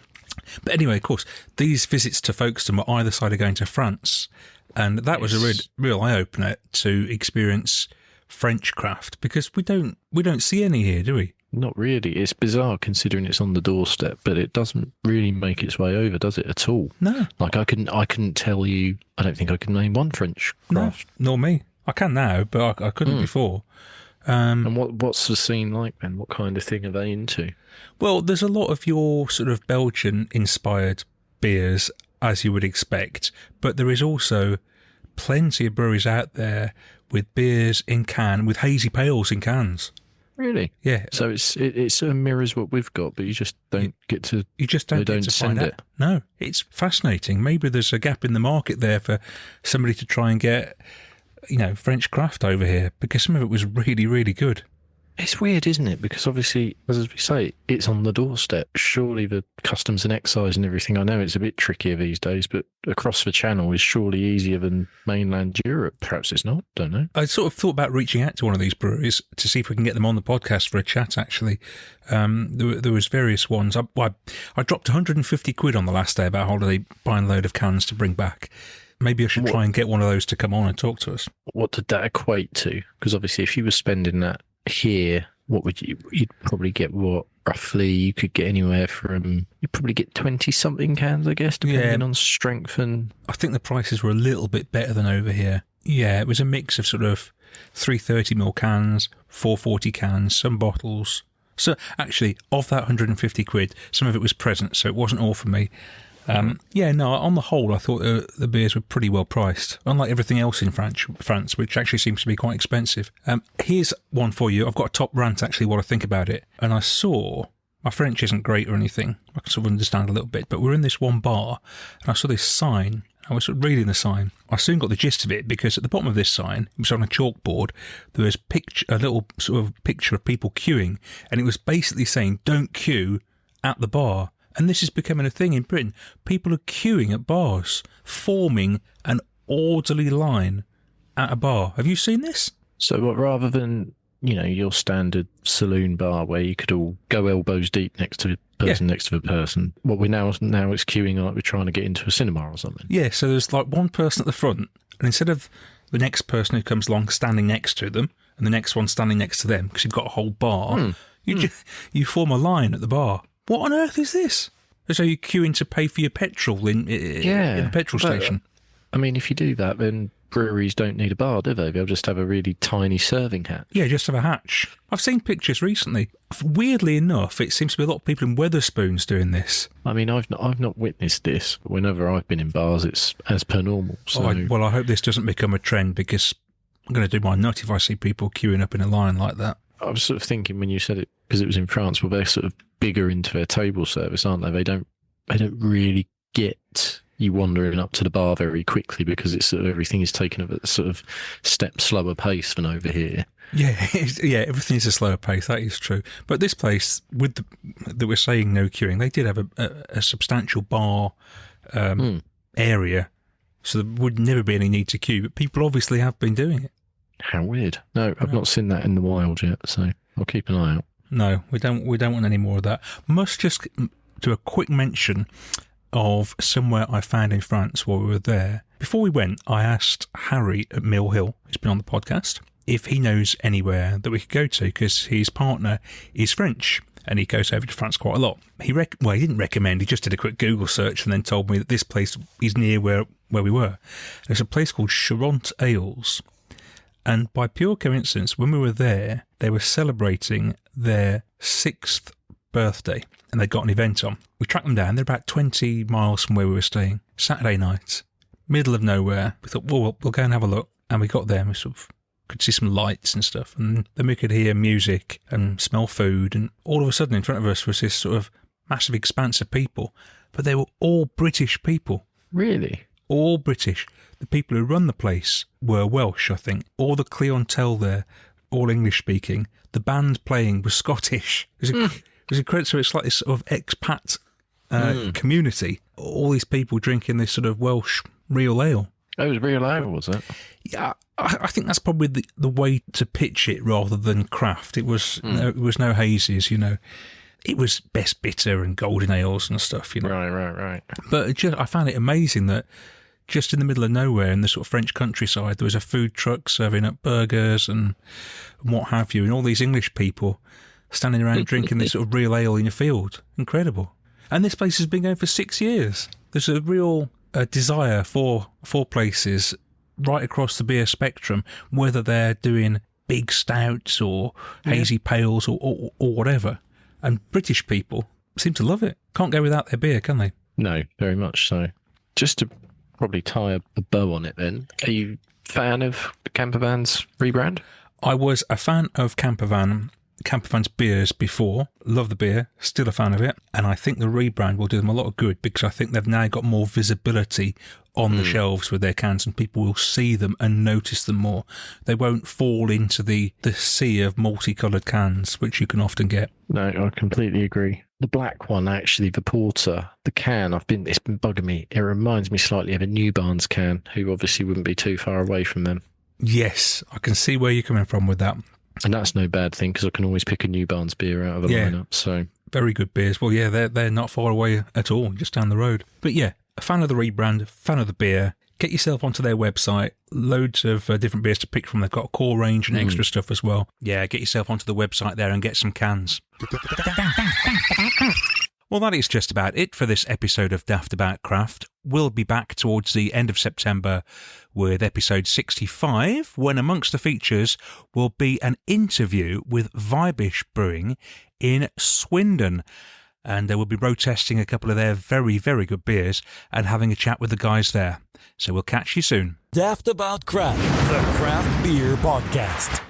But anyway, of course, these visits to Folkestone were either side of going to France, and that was a real eye-opener to experience French craft, because we don't see any here, do we? Not really. It's bizarre considering it's on the doorstep, but it doesn't really make its way over, does it, at all? No. Like, I couldn't tell you, I don't think I can name one French craft. No, nor me. I can now, but I couldn't before. And what's the scene like then? What kind of thing are they into? Well, there's a lot of your sort of Belgian-inspired beers, as you would expect, but there is also plenty of breweries out there with beers in can, with hazy pales in cans. Really? Yeah. So it sort of mirrors what we've got, but you just don't get to. You just don't get to send find it. out. No, it's fascinating. Maybe there's a gap in the market there for somebody to try and get, French craft over here, because some of it was really, really good. It's weird, isn't it? Because obviously, as we say, it's on the doorstep. Surely the customs and excise and everything, I know it's a bit trickier these days, but across the channel is surely easier than mainland Europe. Perhaps it's not, don't know. I sort of thought about reaching out to one of these breweries to see if we can get them on the podcast for a chat, actually. There was various ones. I dropped 150 quid on the last day of our holiday buying a load of cans to bring back. Maybe I should try and get one of those to come on and talk to us. What did that equate to? Because obviously if you were spending that here, what would you'd probably get what roughly you could get anywhere from, you'd probably get 20 something cans, I guess, depending on strength. And I think the prices were a little bit better than over here. Yeah, it was a mix of sort of 330ml cans, 440 cans, some bottles. So actually, of that 150 quid, some of it was present, so it wasn't all for me. On the whole, I thought the beers were pretty well priced, unlike everything else in France, which actually seems to be quite expensive. Here's one for you. I've got a top rant, actually, what I think about it. And I saw, my French isn't great or anything, I can sort of understand a little bit, but we're in this one bar, and I saw this sign. I was sort of reading the sign. I soon got the gist of it, because at the bottom of this sign, it was on a chalkboard, there was a little sort of picture of people queuing, and it was basically saying, don't queue at the bar. And this is becoming a thing in Britain. People are queuing at bars, forming an orderly line at a bar. Have you seen this? So rather than, your standard saloon bar where you could all go elbows deep next to a person next to a person, what we now it's queuing like we're trying to get into a cinema or something. Yeah, so there's like one person at the front, and instead of the next person who comes along standing next to them, and the next one standing next to them, because you've got a whole bar, you form a line at the bar. What on earth is this? So you're queuing to pay for your petrol in the petrol station. I mean, if you do that, then breweries don't need a bar, do they? They'll just have a really tiny serving hatch. Yeah, just have a hatch. I've seen pictures recently. Weirdly enough, it seems to be a lot of people in Wetherspoons doing this. I mean, I've not witnessed this, but whenever I've been in bars, it's as per normal. So. I hope this doesn't become a trend, because I'm going to do my nut if I see people queuing up in a line like that. I was sort of thinking when you said it, because it was in France, well, they're sort of bigger into their table service, aren't they? They don't really get you wandering up to the bar very quickly, because it's sort of everything is taken at a sort of step slower pace than over here. Yeah, everything is a slower pace. That is true. But this place, that we're saying no queuing, they did have a substantial bar area, so there would never be any need to queue. But people obviously have been doing it. How weird. No, I've not seen that in the wild yet, so I'll keep an eye out. No, we don't want any more of that. Must just do a quick mention of somewhere I found in France while we were there. Before we went, I asked Harry at Mill Hill, who's been on the podcast, if he knows anywhere that we could go to, because his partner is French and he goes over to France quite a lot. He didn't recommend, he just did a quick Google search and then told me that this place is near where we were. There's a place called Charente Ales, and by pure coincidence, when we were there, they were celebrating their 6th birthday and they got an event on. We tracked them down. They're about 20 miles from where we were staying. Saturday night, middle of nowhere. We thought, well, we'll go and have a look. And we got there and we sort of could see some lights and stuff. And then we could hear music and smell food. And all of a sudden in front of us was this sort of massive expanse of people. But they were all British people. Really? All British. The people who run the place were Welsh, I think. All the clientele there, all English speaking. The band playing was Scottish. It was incredible. So it's like this sort of expat community. All these people drinking this sort of Welsh real ale. Oh, it was real ale, was it? Yeah, I think that's probably the way to pitch it rather than craft. It was no hazies, you know. It was best bitter and golden ales and stuff, you know. Right. But I found it amazing that just in the middle of nowhere in the sort of French countryside, there was a food truck serving up burgers and what have you, and all these English people standing around drinking this sort of real ale in a field. Incredible. And this place has been going for 6 years. There's a real desire for places right across the beer spectrum, whether they're doing big stouts or hazy pales or whatever. And British people seem to love it. Can't go without their beer, can they? No, very much so. Just to probably tie a bow on it then, are you a fan of the Campervan's rebrand? I was a fan of Campervan's beers before. Love the beer, still a fan of it. And I think the rebrand will do them a lot of good because I think they've now got more visibility on the shelves with their cans and people will see them and notice them more. They won't fall into the sea of multicoloured cans, which you can often get. No, I completely agree. The black one, actually, the porter, the can, it's been bugging me. It reminds me slightly of a New Barnes can, who obviously wouldn't be too far away from them. Yes, I can see where you're coming from with that. And that's no bad thing because I can always pick a New Barnes beer out of a lineup. So very good beers. Well, yeah, they're not far away at all, just down the road. But yeah, a fan of the rebrand, fan of the beer. Get yourself onto their website. Loads of different beers to pick from. They've got a core range and extra stuff as well. Yeah, get yourself onto the website there and get some cans. Well, that is just about it for this episode of Daft About Craft. We'll be back towards the end of September with episode 65, when amongst the features will be an interview with Vibish Brewing in Swindon. And we'll be road testing a couple of their very, very good beers and having a chat with the guys there. So we'll catch you soon. Daft About Craft, the craft beer podcast.